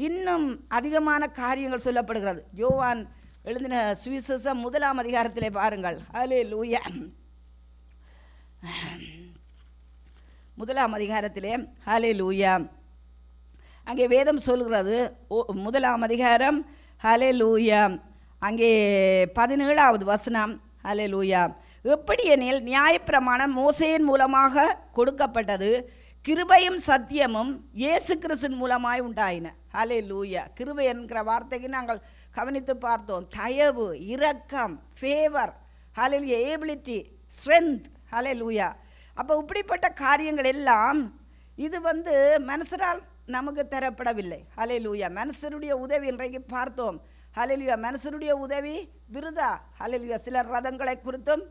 இன்னும் அதிகமான காரியங்கள் சொல்லப்படுகிறது. யோவான் எழுதின சுவிசேஷம் 1ஆம் அதிகாரத்திலே பாருங்கள். ஹல்லேலூயா. 1ஆம் அதிகாரத்திலே ஹல்லேலூயா, அங்கே வேதம் சொல்கிறது. 1ஆம் அதிகாரம் ஹல்லேலூயா, அங்கே 17வது வசனம். ஹல்லேலூயா. எப்படி எனில் நியாயப்பிரமாணம் மோசேயின் மூலமாக கொடுக்கப்பட்டது, கிருபையும் சத்தியமும் இயேசு கிறிஸ்துவின் மூலமாய் உண்டாயின. ஹல்லேலூயா. கிருபை என்கிற வார்த்தைக்கு நாங்கள் கவனித்து பார்த்தோம். தயவு, இரக்கம், ஃபேவர், ஹல்லேலூயா, ஏபிலிட்டி, ஸ்ட்ரென்த். ஹல்லேலூயா. அப்போ இப்படிப்பட்ட காரியங்கள் எல்லாம் இது மனுஷரால் நமக்கு தரப்படவில்லை. ஹல்லேலூயா. மனுஷருடைய உதவி இன்றைக்கு பார்த்தோம். ஹல்லேலூயா. மனுஷருடைய உதவி விருதா. ஹல்லேலூயா. சிலர் ரதங்களை குறித்தும்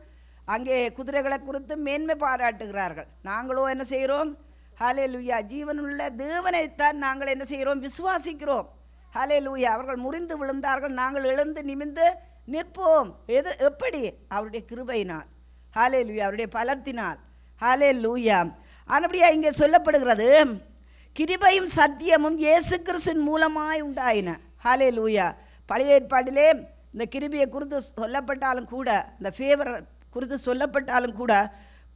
அங்கே குதிரைகளை குறித்தும் மேன்மை பாராட்டுகிறார்கள். நாங்களோ என்ன செய்கிறோம், ஹல்லேலூயா, ஜீவனுள்ள தேவனைத்தான் நாங்கள் என்ன செய்கிறோம், விசுவாசிக்கிறோம். ஹல்லேலூயா. அவர்கள் முறிந்து விழுந்தார்கள், நாங்கள் எழுந்து நிமிந்து நிற்போம். எப்படி? அவருடைய கிருபையினால். ஹல்லேலூயா. அவருடைய பலத்தினால். ஹல்லேலூயா. ஆனபடியா இங்கே சொல்லப்படுகிறது, கிருபையும் சத்தியமும் இயேசு கிறிஸ்துவின் மூலமாய் உண்டாயின. ஹல்லேலூயா. பழைய ஏற்பாட்டிலே இந்த கிருபையை குறித்து சொல்லப்பட்டாலும் கூட, இந்த ஃபேவர் குறித்து சொல்லப்பட்டாலும் கூட,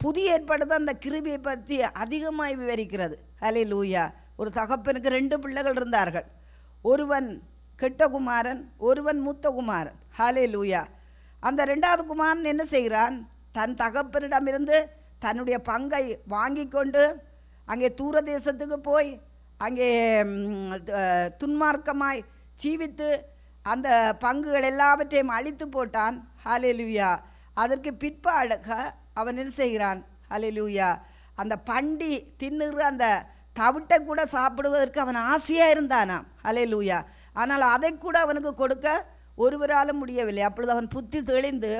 புதிய ஏற்பாடு தான் அந்த கிருபையை பற்றி அதிகமாய் விவரிக்கிறது. ஹல்லேலூயா. ஒரு தகப்பனுக்கு 2 பிள்ளைகள் இருந்தார்கள். ஒருவன் கெட்ட குமாரன், ஒருவன் மூத்த குமாரன். ஹல்லேலூயா. அந்த 2வது குமாரன் என்ன செய்கிறான், தன் தகப்பனிடமிருந்து தன்னுடைய பங்கை வாங்கி கொண்டு அங்கே தூர தேசத்துக்கு போய் அங்கே துன்மார்க்கமாய் ஜீவித்து அந்த பங்குகள் எல்லாவற்றையும் அழித்து போட்டான். ஹல்லேலூயா. அதற்கு பிற்பாடாக அவன் என்ன செய்கிறான், ஹல்லேலூயா, அந்த பண்டி தின்னுற அந்த தவிட்டை கூட சாப்பிடுவதற்கு அவன் ஆசையாக இருந்தானாம். ஹல்லேலூயா. ஆனால் அதை கூட அவனுக்கு கொடுக்க ஒருவராலும் முடியவில்லை. அப்பொழுது அவன் புத்தி தெளிந்து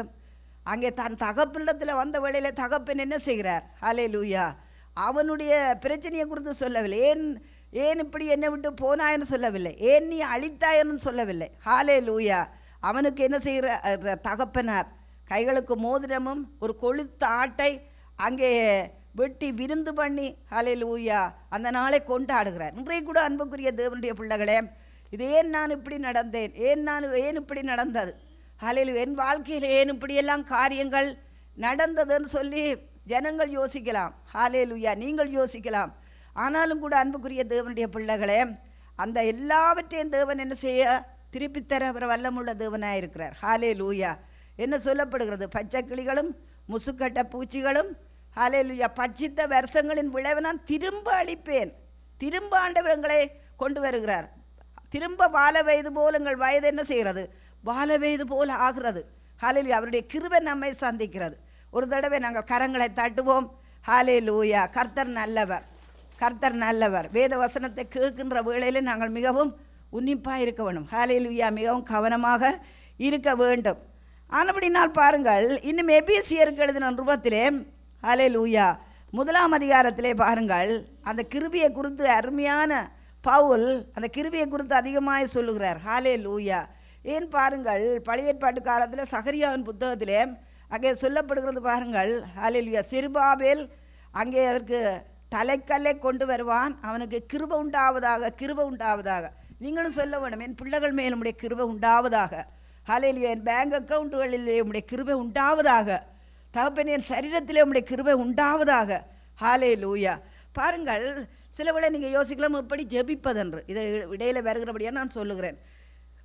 அங்கே தன் தகப்பனிடத்தில் வந்த வேளையில் தகப்பன் என்ன செய்கிறார்? ஹல்லேலூயா. அவனுடைய பிரச்சனையை குறித்து சொல்லவில்லை. ஏன் இப்படி என்னை விட்டு போனாயன்னு சொல்லவில்லை. ஏன் நீ அழித்தாயன்னு சொல்லவில்லை. ஹல்லேலூயா. அவனுக்கு என்ன செய்கிற தகப்பனார் கைகளுக்கு மோதிரமும் ஒரு கொழுத்த ஆட்டை அங்கே வெட்டி விருந்து பண்ணி ஹல்லேலூயா அந்த நாளை கொண்டாடுகிறார். இன்றைக்கு கூட அன்புக்குரிய தேவனுடைய பிள்ளைகளே, இது ஏன் நான் இப்படி நடந்தேன், ஏன் இப்படி நடந்தது, ஹல்லேலூயா, என் வாழ்க்கையில் ஏன் இப்படியெல்லாம் காரியங்கள் நடந்ததுன்னு சொல்லி ஜனங்கள் யோசிக்கலாம். ஹல்லேலூயா, நீங்கள் யோசிக்கலாம். ஆனாலும் கூட அன்புக்குரிய தேவனுடைய பிள்ளைகளே, அந்த எல்லாவற்றையும் தேவன் என்ன செய்ய திருப்பித்தர அவர் வல்லமுள்ள தேவனாக இருக்கிறார். ஹல்லேலூயா. என்ன சொல்லப்படுகிறது? பச்சை கிளிகளும் முசுக்கட்ட பூச்சிகளும் ஹல்லேலூயா பட்சித்த வருஷங்களின் விளைவை நான் திரும்ப அளிப்பேன். திரும்ப ஆண்டவர்களை கொண்டு வருகிறார். திரும்ப வாழ வயது போல் எங்கள் வயது என்ன செய்கிறது? வாழ வயது போல் ஆகிறது. ஹல்லேலூயா. அவருடைய கிருபை நம்மை சந்திக்கிறது. ஒரு தடவை நாங்கள் கரங்களை தட்டுவோம். ஹல்லேலூயா. கர்த்தர் நல்லவர், கர்த்தர் நல்லவர். வேத வசனத்தை கேட்கின்ற வேளையில் நாங்கள் மிகவும் உன்னிப்பாக இருக்க வேண்டும். ஹல்லேலூயா. மிகவும் கவனமாக இருக்க வேண்டும். ஆனபடினால் பாருங்கள், இன்னும் எபேசியருக்கு எழுதின நிருபத்திலே ஹல்லேலூயா 1ஆம் அதிகாரத்திலே பாருங்கள், அந்த கிருபையை குறித்து அருமையான பவுல் அந்த கிருபையை குறித்து அதிகமாக சொல்லுகிறார். ஹல்லேலூயா. ஏன் பாருங்கள், பழைய ஏற்பாட்டு காலத்தில் சகரியாவின் புத்தகத்திலே அங்கே சொல்லப்படுகிறது பாருங்கள். ஹல்லேலூயா. செருபாபேல் அங்கே அதற்கு தலைக்கல்லை கொண்டு வருவான், அவனுக்கு கிருபை உண்டாவதாக, கிருபை உண்டாவதாக. நீங்களும் சொல்ல வேண்டும், என் பிள்ளைகள் மேல் உம்முடைய கிருபை உண்டாவதாக. ஹல்லேலூயா. என் பேங்க் அக்கௌண்ட்டுகளிலே உம்முடைய கிருபை உண்டாவதாக. தகப்பனே, என் சரீரத்திலே உம்முடைய கிருபை உண்டாவதாக. ஹல்லேலூயா. பாருங்கள், சில வேளை நீங்கள் யோசிக்கலாம் எப்படி ஜெபிப்பதென்று. இதை இடையில் வருகிறபடியாக நான் சொல்லுகிறேன்.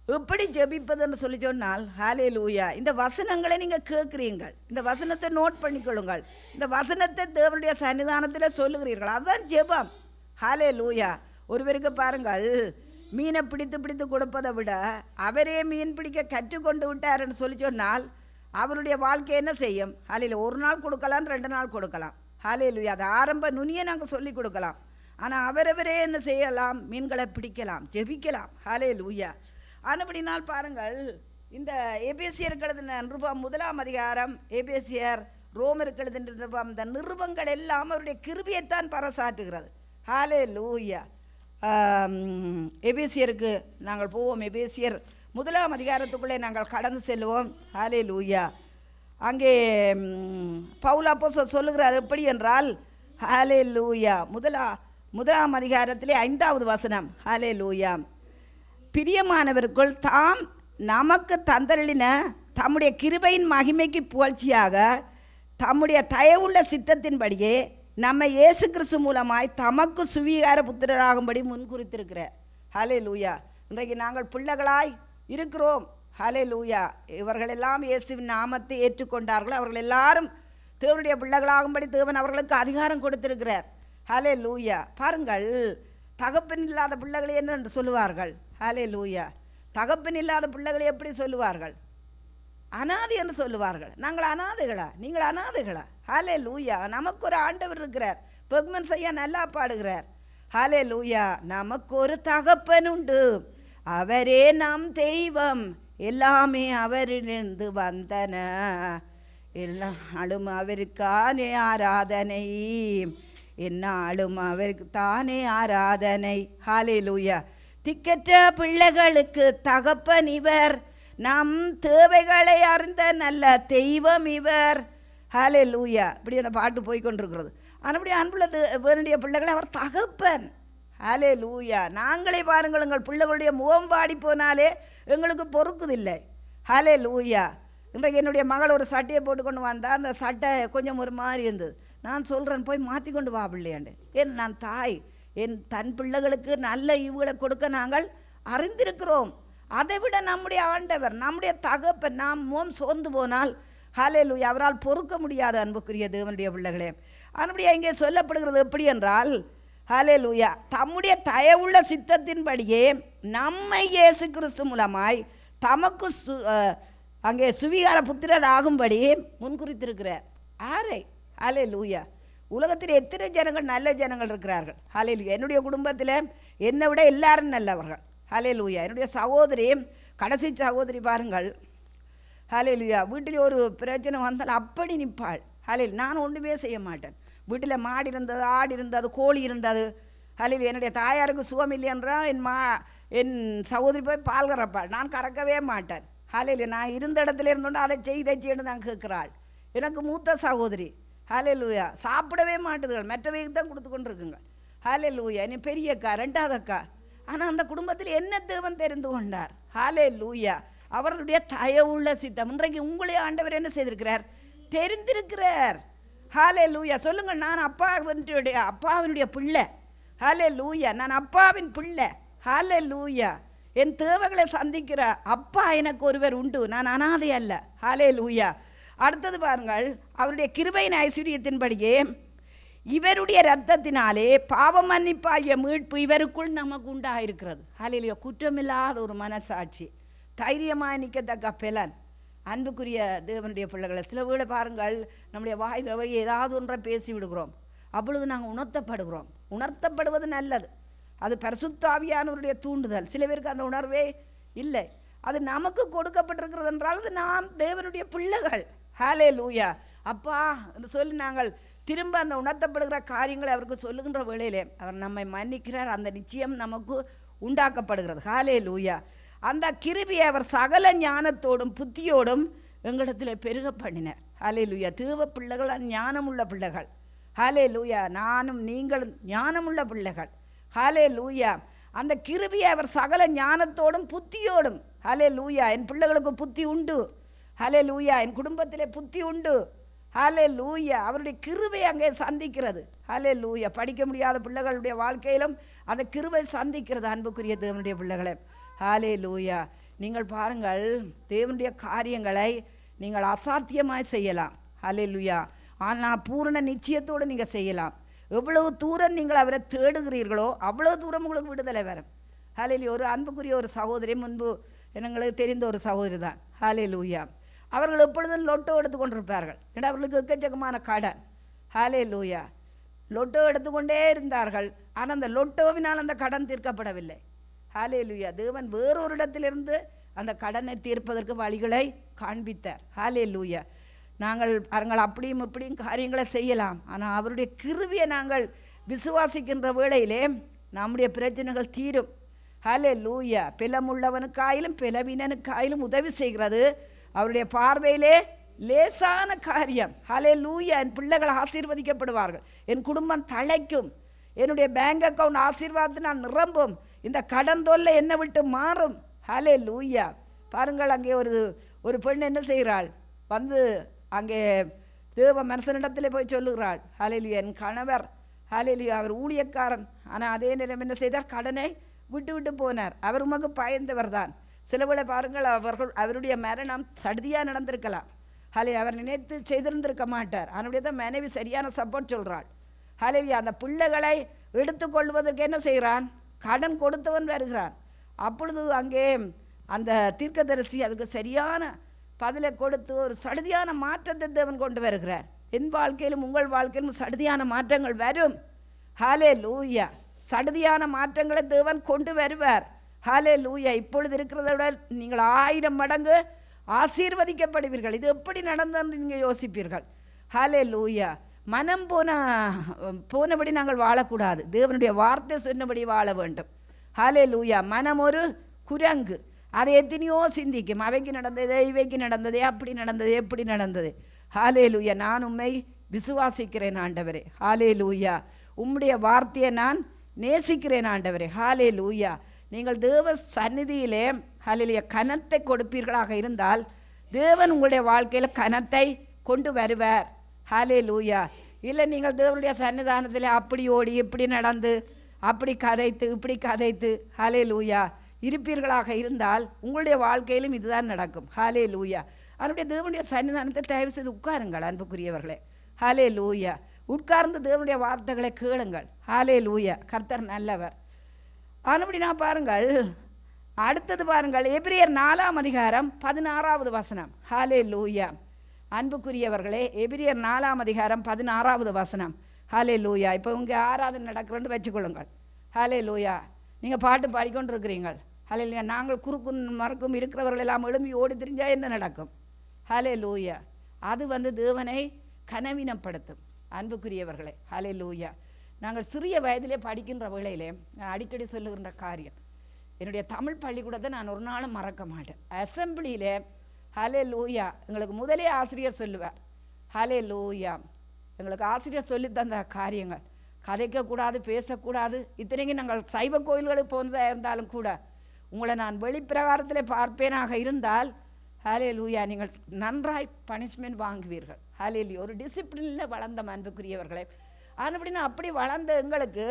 எப்படி ஜெபிப்பதுன்னு சொல்லி சொன்னால், ஹல்லேலூயா, இந்த வசனங்களை நீங்கள் கேட்குறீங்கள், இந்த வசனத்தை நோட் பண்ணிக்கொள்ளுங்கள், இந்த வசனத்தை தேவனுடைய சன்னிதானத்தில் சொல்லுகிறீர்கள், அதுதான் ஜெபம். ஹல்லேலூயா. ஒருவருக்கு பாருங்கள், மீனை பிடித்து கொடுப்பதை விட அவரே மீன் பிடிக்க கற்றுக்கொண்டு விட்டாருன்னு சொல்லி சொன்னால் அவருடைய வாழ்க்கை என்ன செய்யும்? ஹல்லேலூயா. ஒரு நாள் கொடுக்கலாம், 2 நாள் கொடுக்கலாம். ஹல்லேலூயா. அது ஆரம்ப நுனியை நாங்கள் சொல்லி கொடுக்கலாம். ஆனால் அவரவரே என்ன செய்யலாம்? மீன்களை பிடிக்கலாம், ஜெபிக்கலாம். ஹல்லேலூயா. ஆனபடினால் பாருங்கள், இந்த எபேசியருக்கு எழுதின நிருபம் 1ஆம் அதிகாரம், எபேசியர் ரோமருக்கு எழுதின நிருபம், இந்த நிருபங்கள் எல்லாம் அவருடைய கிருபையைத்தான் பறைசாற்றுகிறது. ஹல்லேலூயா. எபேசியருக்கு நாங்கள் போவோம். எபேசியர் 1ஆம் அதிகாரத்துக்குள்ளே நாங்கள் கடந்து செல்வோம். ஹல்லேலூயா. அங்கே பவுல் அப்போஸ்தலன் சொல்லுகிறார் எப்படி என்றால், ஹல்லேலூயா, 1ஆம் அதிகாரத்திலே 5வது வசனம். ஹல்லேலூயா. பிரியமானவருக்குள் தாம் நமக்கு தந்தளின தம்முடைய கிருபையின் மகிமைக்கு புகழ்ச்சியாக தம்முடைய தயவுள்ள சித்தத்தின்படியே நம்ம இயேசு கிறிஸ்து மூலமாய் தமக்கு சுவீகார புத்திரராகும்படி முன்குறித்திருக்கிறார். ஹல்லேலூயா. இன்றைக்கு நாங்கள் பிள்ளைகளாய் இருக்கிறோம். ஹல்லேலூயா. இவர்களெல்லாம் இயேசுவின் நாமத்தை ஏற்றுக்கொண்டார்கள். அவர்கள் எல்லாரும் தேவனுடைய பிள்ளைகளாகும்படி தேவன் அவர்களுக்கு அதிகாரம் கொடுத்திருக்கிறார். ஹல்லேலூயா. பாருங்கள், தகப்பன் இல்லாத பிள்ளைகளை என்ன சொல்லுவார்கள்? ஹல்லேலூயா. தகப்பன் இல்லாத பிள்ளைகளை எப்படி சொல்லுவார்கள்? அனாதை என்று சொல்லுவார்கள். நாங்கள் அனாதைகளா? நீங்கள் அனாதைகளா? ஹல்லேலூயா. நமக்கு ஒரு ஆண்டவர் இருக்கிறார். பெக்மன்ஸ் ஐயா நல்லா பாடுகிறார். ஹல்லேலூயா. நமக்கு ஒரு தகப்பன் உண்டு, அவரே நம் தெய்வம், எல்லாமே அவரிலிருந்து வந்தன, என்னாலும் அவருக்கானே ஆராதனை, என்னாலும் அவருக்கு தானே ஆராதனை. ஹல்லேலூயா. திக்கற்ற பிள்ளைகளுக்கு தகப்பன் இவர், நம் தேவைகளை அறிந்த நல்ல தெய்வம் இவர். ஹல்லேலூயா. இப்படி அந்த பாட்டு போய்கொண்டிருக்கிறது. அப்படி அன்புள்ள வேண்டிய பிள்ளைகளை அவர் தகப்பன். ஹல்லேலூயா. நாங்களே பாருங்கள், எங்கள் பிள்ளைகளுடைய முகம் வாடி போனாலே எங்களுக்கு பொறுக்குதில்லை. ஹல்லேலூயா. இன்றைக்கு என்னுடைய மகள் ஒரு சட்டையை போட்டுக்கொண்டு வந்தால் அந்த சட்டை கொஞ்சம் ஒரு மாதிரி இருந்தது. நான் சொல்கிறேன், போய் மாற்றி கொண்டு வா பிள்ளையாண்டு. ஏன் நான் தாய், என் தன் பிள்ளைகளுக்கு நல்ல ஈவுகளை கொடுக்க நாங்கள் அறிந்திருக்கிறோம். அதை விட நம்முடைய ஆண்டவர், நம்முடைய தகப்பன், நாம் முகம் சோர்ந்து போனால் ஹல்லேலூயா அவரால் பொறுக்க முடியாத அன்புக்குரிய தேவனுடைய பிள்ளைகளே. அப்படியே இங்கே சொல்லப்படுகிறது எப்படி என்றால், ஹல்லேலூயா, தம்முடைய தயவுள்ள சித்தத்தின்படியே நம்மை இயேசு கிறிஸ்து மூலமாய் தமக்கு அங்கே சுவீகார புத்திரர் ஆகும்படி முன்குறித்திருக்கிறார். ஆரை? ஹல்லேலூயா. உலகத்தில் எத்தனை ஜனங்கள் நல்ல ஜனங்கள் இருக்கிறார்கள். ஹல்லேலூயா. என்னுடைய குடும்பத்தில் என்னை விட எல்லாரும் நல்லவர்கள். ஹல்லேலூயா. என்னுடைய சகோதரி, கடைசி சகோதரி பாருங்கள், ஹல்லேலூயா, வீட்டில் ஒரு பிரச்சனை வந்தால் அப்படி நிற்பாள். ஹல்லேலூயா. நான் ஒன்றுமே செய்ய மாட்டேன். வீட்டில் மாடு இருந்தது, ஆடு இருந்தது, கோழி இருந்தது. ஹல்லேலூயா. என்னுடைய தாயாருக்கு சுகம் இல்லை என்றால் என் சகோதரி போய் பால் கறப்பாள். நான் கறக்கவே மாட்டேன். ஹல்லேலூயா. நான் இருந்த இடத்துல இருந்தோண்டு அதை செய்து நான் கேட்குறாள். எனக்கு மூத்த சகோதரி, ஹல்லேலூயா, சாப்பிடவே மாட்டுதுகள், மற்றவைக்கு தான் கொடுத்து கொண்டு இருக்குங்க. ஹல்லேலூயா. நீ பெரிய அக்கா, ரெண்டாவது அக்கா. ஆனால் அந்த குடும்பத்தில் என்ன தேவன் தெரிந்து கொண்டார். ஹல்லேலூயா. அவர்களுடைய தயவுள்ள சித்தம். இன்றைக்கு உங்களே ஆண்டவர் என்ன செய்திருக்கிறார்? தெரிந்திருக்கிறார். ஹல்லேலூயா. சொல்லுங்கள், நான் அப்பாவினுடைய பிள்ளை. ஹல்லேலூயா. நான் அப்பாவின் பிள்ளை. ஹல்லேலூயா. என் தேவைகளை சந்திக்கிற அப்பா எனக்கு ஒருவர் உண்டு. நான் அனாதை அல்ல. ஹல்லேலூயா. அடுத்தது பாருங்கள், அவருடைய கிருபையின் ஐஸ்வர்யத்தின்படியே இவருடைய இரத்தத்தினாலே பாவ மன்னிப்பாகிய மீட்பு இவருக்குள் நமக்கு உண்டாயிருக்கிறது. ஹல்லேலூயா. குற்றமில்லாத ஒரு மனசாட்சி, தைரியமாக நிற்கத்தக்க பலன். அன்புக்குரிய தேவனுடைய பிள்ளைகளை, சில வேளை பாருங்கள், நம்முடைய வாய் தவறி ஏதாவது ஒன்றை பேசி விடுகிறோம். அப்பொழுது நாங்கள் உணர்த்தப்படுகிறோம். உணர்த்தப்படுவது நல்லது. அது பரிசுத்த ஆவியானவருடைய தூண்டுதல். சில பேருக்கு அந்த உணர்வே இல்லை. அது நமக்கு கொடுக்கப்பட்டிருக்கிறது என்றால் அது நாம் தேவனுடைய பிள்ளைகள். ஹல்லேலூயா. அப்பா என்று சொல்லி நாங்கள் திரும்ப அந்த உணர்த்தப்படுகிற காரியங்களை அவருக்கு சொல்லுகின்ற வேளையிலே அவர் நம்மை மன்னிக்கிறார். அந்த நிச்சயம் நமக்கு உண்டாக்கப்படுகிறது. ஹல்லேலூயா. அந்த கிருபையை அவர் சகல ஞானத்தோடும் புத்தியோடும் எங்களிடத்தில் பெருக பண்ணினார். ஹல்லேலூயா. தேவ பிள்ளைகள் ஞானமுள்ள பிள்ளைகள். ஹல்லேலூயா. நானும் நீங்களும் ஞானமுள்ள பிள்ளைகள். ஹல்லேலூயா. அந்த கிருபையை அவர் சகல ஞானத்தோடும் புத்தியோடும். ஹல்லேலூயா. என் பிள்ளைகளுக்கு புத்தி உண்டு. ஹல்லேலூயா. என் குடும்பத்திலே புத்தி உண்டு. ஹல்லேலூயா. அவருடைய கிருபை அங்கே சந்திக்கிறது. ஹல்லேலூயா. படிக்க முடியாத பிள்ளைகளுடைய வாழ்க்கையிலும் அந்த கிருபை சந்திக்கிறது. அன்புக்குரிய தேவனுடைய பிள்ளைகளே, ஹல்லேலூயா. நீங்கள் பாருங்கள், தேவனுடைய காரியங்களை நீங்கள் அசாத்தியமாய் செய்யலாம். ஹல்லேலூயா. ஆனால் பூரண நிச்சயத்தோடு நீங்கள் செய்யலாம். எவ்வளவு தூரம் நீங்கள் அவரை தேடுகிறீர்களோ அவ்வளவு தூரம் உங்களுக்கு விடுதலை வரும். ஹல்லேலூயா. ஒரு அன்புக்குரிய ஒரு சகோதரி, முன்பு எங்களுக்கு தெரிந்த ஒரு சகோதரி தான். ஹல்லேலூயா. அவர்கள் எப்பொழுதும் லொட்டோ எடுத்து கொண்டிருப்பார்கள். ஏன்னா அவர்களுக்கு எக்கச்சக்கமான கடன். ஹல்லேலூயா. லொட்டோ எடுத்துக்கொண்டே இருந்தார்கள். ஆனால் அந்த லொட்டோவினால் அந்த கடன் தீர்க்கப்படவில்லை. ஹல்லேலூயா. தேவன் வேறொரு இடத்திலிருந்து அந்த கடனை தீர்ப்பதற்கு வழிகளை காண்பித்தார். ஹல்லேலூயா. நாங்கள் அப்படியும் இப்படியும் காரியங்களை செய்யலாம். ஆனால் அவருடைய கிருபையை நாங்கள் விசுவாசிக்கின்ற வேளையிலே நம்முடைய பிரச்சனைகள் தீரும். ஹல்லேலூயா. பிலமுள்ளவனுக்காயிலும் பிளவினனுக்காயிலும் உதவி செய்கிறது அவருடைய பார்வையிலே லேசான காரியம். ஹல்லேலூயா. என் பிள்ளைகள் ஆசீர்வதிக்கப்படுவார்கள். என் குடும்பம் தழைக்கும். என்னுடைய பேங்க் அக்கவுண்ட் ஆசீர்வாதத்தினால் நிரம்பும். இந்த கடன் தொல்லை என்னை விட்டு மாறும். ஹல்லேலூயா. பாருங்கள், அங்கே ஒரு பெண் என்ன செய்கிறாள்? வந்து அங்கே தேவ மனுஷனிடத்திலே போய் சொல்லுகிறாள். ஹல்லேலூயா. என் கணவர், ஹல்லேலூயா, அவர் ஊழியக்காரன். ஆனால் அதே நேரம் என்ன செய்தார்? கடனை விட்டு போனார். அவர் உமக்கு பயந்தவர் தான். சிலவேளை பாருங்கள், அவருடைய மரணம் சடுதியாக நடந்திருக்கலாம். ஹல்லேலூயா. அவர் நினைத்து செய்திருந்திருக்க மாட்டார். அவனுடைய தான் மனைவி சரியான சப்போர்ட் சொல்கிறாள். ஹல்லேலூயா. அந்த பிள்ளைகளை எடுத்துக்கொள்வதற்கு என்ன செய்கிறான்? கடன் கொடுத்தவன் வருகிறான். அப்பொழுது அங்கே அந்த தீர்க்கதரிசி அதுக்கு சரியான பதிலை கொடுத்து ஒரு சடுதியான மாற்றத்தை தேவன் கொண்டு வருகிறார். என் வாழ்க்கையிலும் உங்கள் வாழ்க்கையிலும் சடுதியான மாற்றங்கள் வரும். ஹல்லேலூயா. சடுதியான மாற்றங்களை தேவன் கொண்டு வருவார். ஹல்லேலூயா. இப்பொழுது இருக்கிறத விட நீங்கள் 1000 மடங்கு ஆசீர்வதிக்கப்படுவீர்கள். இது எப்படி நடந்ததுன்னு நீங்கள் யோசிப்பீர்கள். ஹல்லேலூயா. மனம் போனபடி நாங்கள் வாழக்கூடாது. தேவனுடைய வார்த்தை சொன்னபடி வாழ வேண்டும். ஹல்லேலூயா. மனம் ஒரு குரங்கு, அதை எத்தனையோ சிந்திக்கும். அவைக்கு நடந்தது, இவைக்கு நடந்தது, அப்படி நடந்தது, எப்படி நடந்தது. ஹல்லேலூயா. நான் உம்மை விசுவாசிக்கிறேன் ஆண்டவரே. ஹல்லேலூயா. உம்முடைய வார்த்தையை நான் நேசிக்கிறேன் ஆண்டவரே. ஹல்லேலூயா. நீங்கள் தேவ சந்நிதியிலே ஹல்லேலூயா கனத்தை கொடுப்பீர்களாக இருந்தால் தேவன் உங்களுடைய வாழ்க்கையில் கனத்தை கொண்டு வருவார். ஹல்லேலூயா. இல்லை, நீங்கள் தேவனுடைய சன்னிதானத்தில் அப்படி ஓடி இப்படி நடந்து அப்படி கதைத்து இப்படி கதைத்து ஹல்லேலூயா இருப்பீர்களாக இருந்தால் உங்களுடைய வாழ்க்கையிலும் இதுதான் நடக்கும். ஹல்லேலூயா. அவருடைய தேவனுடைய சன்னிதானத்தை தயவு செய்து உட்காருங்கள் அன்புக்குரியவர்களே. ஹல்லேலூயா. உட்கார்ந்து தேவனுடைய வார்த்தைகளை கேளுங்கள். ஹல்லேலூயா. கர்த்தர் நல்லவர். ஆனபடி நான் பாருங்கள், அடுத்தது பாருங்கள், எபிரியர் 4ஆம் அதிகாரம் 16வது வசனம். ஹல்லேலூயா. அன்புக்குரியவர்களே, எபிரியர் 4ஆம் அதிகாரம் 16வது வசனம். ஹாலே லூயா. இப்போ உங்கள் ஆராதனை நடக்கிறோன்னு வச்சுக்கொள்ளுங்கள். ஹாலே லூயா. நீங்கள் பாட்டு பாடிக்கொண்டு இருக்கிறீங்கள். ஹாலே லூயா. நாங்கள் குறுக்கும் மறுக்கும் இருக்கிறவர்கள் எல்லாம் எழும்பி ஓடி திரிஞ்சால் என்ன நடக்கும்? ஹாலே லூயா. அது தேவனை கனவீனப்படுத்தும். அன்புக்குரியவர்களே, ஹாலே லூயா. நாங்கள் சிறிய வயதிலே படிக்கின்ற வேளையிலே நான் அடிக்கடி சொல்லுகின்ற காரியம், என்னுடைய தமிழ் பள்ளிக்கூடத்தை நான் ஒரு நாளும் மறக்க மாட்டேன். அசம்பிளியில் ஹாலே லூயா எங்களுக்கு முதலே ஆசிரியர் சொல்லுவார். ஹாலே லூயா. எங்களுக்கு ஆசிரியர் சொல்லி தந்த காரியங்கள், கதைக்கக்கூடாது, பேசக்கூடாது. இத்தனைக்கும் நாங்கள் சைவ கோயில்களுக்கு போனதாக இருந்தாலும் கூட உங்களை நான் வெளிப்பிரகாரத்தில் பார்ப்பேனாக இருந்தால் ஹாலே லூயா நீங்கள் நன்றாய் பனிஷ்மெண்ட் வாங்குவீர்கள். ஹாலே லூயா. ஒரு டிசிப்ளினில் வளர்ந்த அன்புக்குரியவர்களே. அப்படின்னா அப்படி வளர்ந்த எங்களுக்கு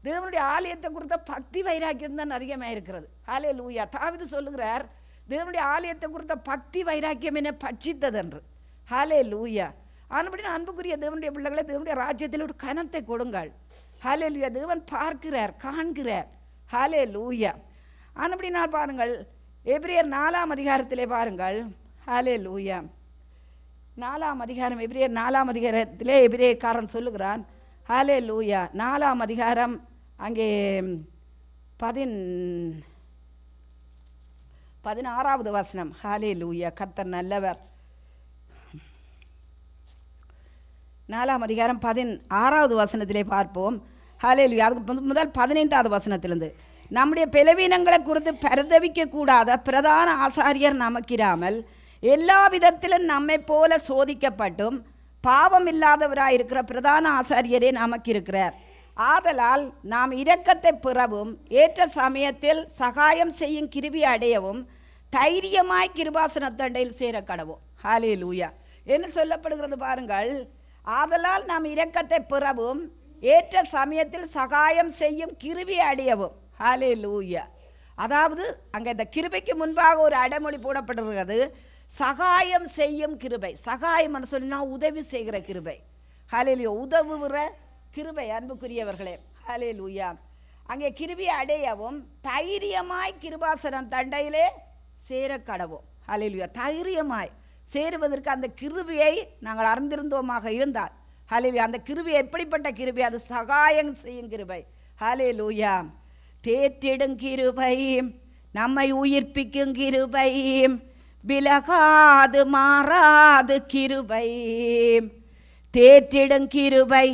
தேவனுடைய ஆலயத்தை குறித்த பக்தி வைராக்கியம் தான் அதிகமாக இருக்கிறது. ஹாலே லூயா. தாவீது சொல்லுகிறார், தேவனுடைய ஆலயத்தை குறித்த பக்தி வைராக்கியம் என்ன பட்சித்தது என்று. ஹாலே லூயா. அப்படின்னா அன்புக்குரிய தேவனுடைய பிள்ளைகளை, தேவனுடைய ராஜ்யத்தில் ஒரு கனத்தை கொடுங்கள். ஹாலே லூயா. தேவன் பார்க்கிறார், காண்கிறார். ஹாலே லூயா. அப்படின்னா பாருங்கள், எபிரேயர் 4ஆம் அதிகாரத்திலே பாருங்கள். ஹாலே லூயா. 4ஆம் அதிகாரம், எபிரேயர் 4ஆம் அதிகாரத்திலே எபிரேயக்காரன் சொல்லுகிறான். ஹாலே லூயா. 4ஆம் அதிகாரம் அங்கே 16வது வசனம். ஹாலே லூயா. கர்த்தர் நல்லவர். 4ஆம் அதிகாரம் 16வது வசனத்திலே பார்ப்போம். ஹாலே லூயா. அதுக்கு முதல் 15வது வசனத்திலிருந்து, நம்முடைய பலவீனங்களை குறித்து பரிதவிக்க கூடாத பிரதான ஆசாரியர் நமக்கிராமல் எல்லா விதத்திலும் நம்மை போல சோதிக்கப்பட்டும் பாவம் இல்லாதவராயிருக்கிற பிரதான ஆசாரியரே நமக்கு இருக்கிறார். ஆதலால் நாம் இரக்கத்தை பெறவும் ஏற்ற சமயத்தில் சகாயம் செய்யும் கிருபை அடையவும் தைரியமாய் கிருபாசனத்தண்டையில் சேர கடவோம். ஹாலே லூயா. என்ன சொல்லப்படுகிறது பாருங்கள். ஆதலால் நாம் இரக்கத்தை பெறவும் ஏற்ற சமயத்தில் சகாயம் செய்யும் கிருபை அடையவும். ஹாலே லூயா. அதாவது அங்கே இந்த கிருபைக்கு முன்பாக ஒரு அடைமொழி போடப்படுகிறது, சகாயம் செய்யும் கிருபை. சகாயம் சொன்னா உதவி செய்கிற கிருபை. ஹாலே லூயா. உதவுகிற கிருபை. அன்புக்குரியவர்களே, ஹாலே லூயா. அங்கே கிருபை அடையவும் தைரியமாய் கிருபாசனம் தண்டையிலே சேர கடவோம். ஹாலே லூயா. தைரியமாய் சேருவதற்கு அந்த கிருபையை நாங்கள் அறிந்திருந்தோமாக இருந்தால், ஹாலே லூயா, அந்த கிருபை எப்படிப்பட்ட கிருபை? அது சகாயம் செய்யும் கிருபை. ஹாலே லூயா. தேற்றிடும் கிருபை, நம்மை உயிர்ப்பிக்கும் கிருபை, விலகாது மாறாது கிருபை. தேற்றிடும் கிருபை,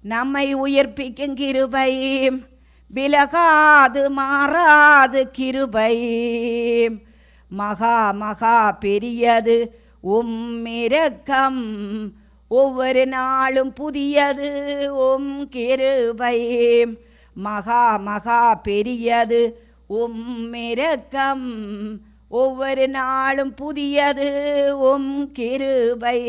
நம்மை உயிர்ப்பிக்கும் கிருபை, விலகாது மாறாது கிருபை. மகா மகா பெரியது இரக்கம், ஒவ்வொரு நாளும் புதியது கிருபை. மகா மகா பெரியது இரக்கம், ஒவ்வொரு நாளும் புதியது கிருபை.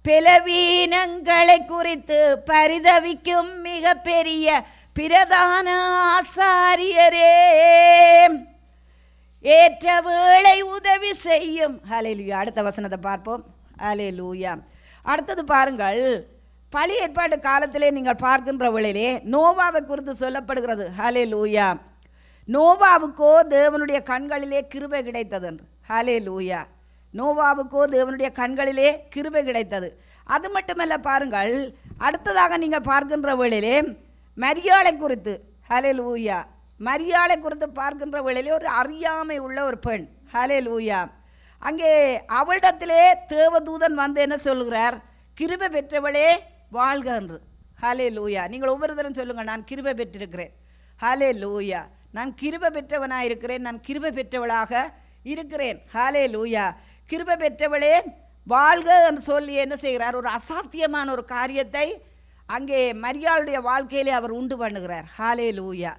பலவீனங்களை குறித்து பரிதவிக்கும் மிக பெரிய பிரதான ஆசாரியரே ஏற்ற வேளை உதவி செய்யும். ஹல்லேலூயா. அடுத்த வசனத்தை பார்ப்போம். ஹல்லேலூயா. அடுத்தது பாருங்கள், பழைய ஏற்பாட்டு காலத்திலே நீங்கள் பார்க்கின்ற வேளையிலே நோவாவை குறித்து சொல்லப்படுகிறது. ஹல்லேலூயா. நோவாவுக்கோ தேவனுடைய கண்களிலே கிருபை கிடைத்தது என்று. ஹல்லேலூயா. நோவாவுக்கோ தேவனுடைய கண்களிலே கிருபை கிடைத்தது. அது மட்டுமல்ல பாருங்கள், அடுத்ததாக நீங்கள் பார்க்கின்ற வேளையிலே மரியாளை குறித்து, ஹல்லேலூயா, மரியாளை குறித்து பார்க்கின்ற வேளையிலே ஒரு அறியாமை உள்ள ஒரு பெண். ஹல்லேலூயா. அங்கே அவளிடத்திலே தேவதூதன் வந்து என்ன சொல்கிறார்? கிருபை பெற்றவளே வாழ்க என்று. ஹல்லேலூயா. நீங்கள் ஒவ்வொருத்தரும் சொல்லுங்கள், நான் கிருபை பெற்றிருக்கிறேன். ஹல்லேலூயா. நான் கிருபை பெற்றவனாக இருக்கிறேன், நான் கிருபை பெற்றவளாக இருக்கிறேன். ஹல்லேலூயா. கிருபை பெற்றவளே வாழ்க என்று சொல்லி என்ன செய்கிறார்? ஒரு அசாத்தியமான ஒரு காரியத்தை அங்கே மரியாளுடைய வாழ்க்கையிலே அவர் உண்டு பண்ணுகிறார். ஹல்லேலூயா.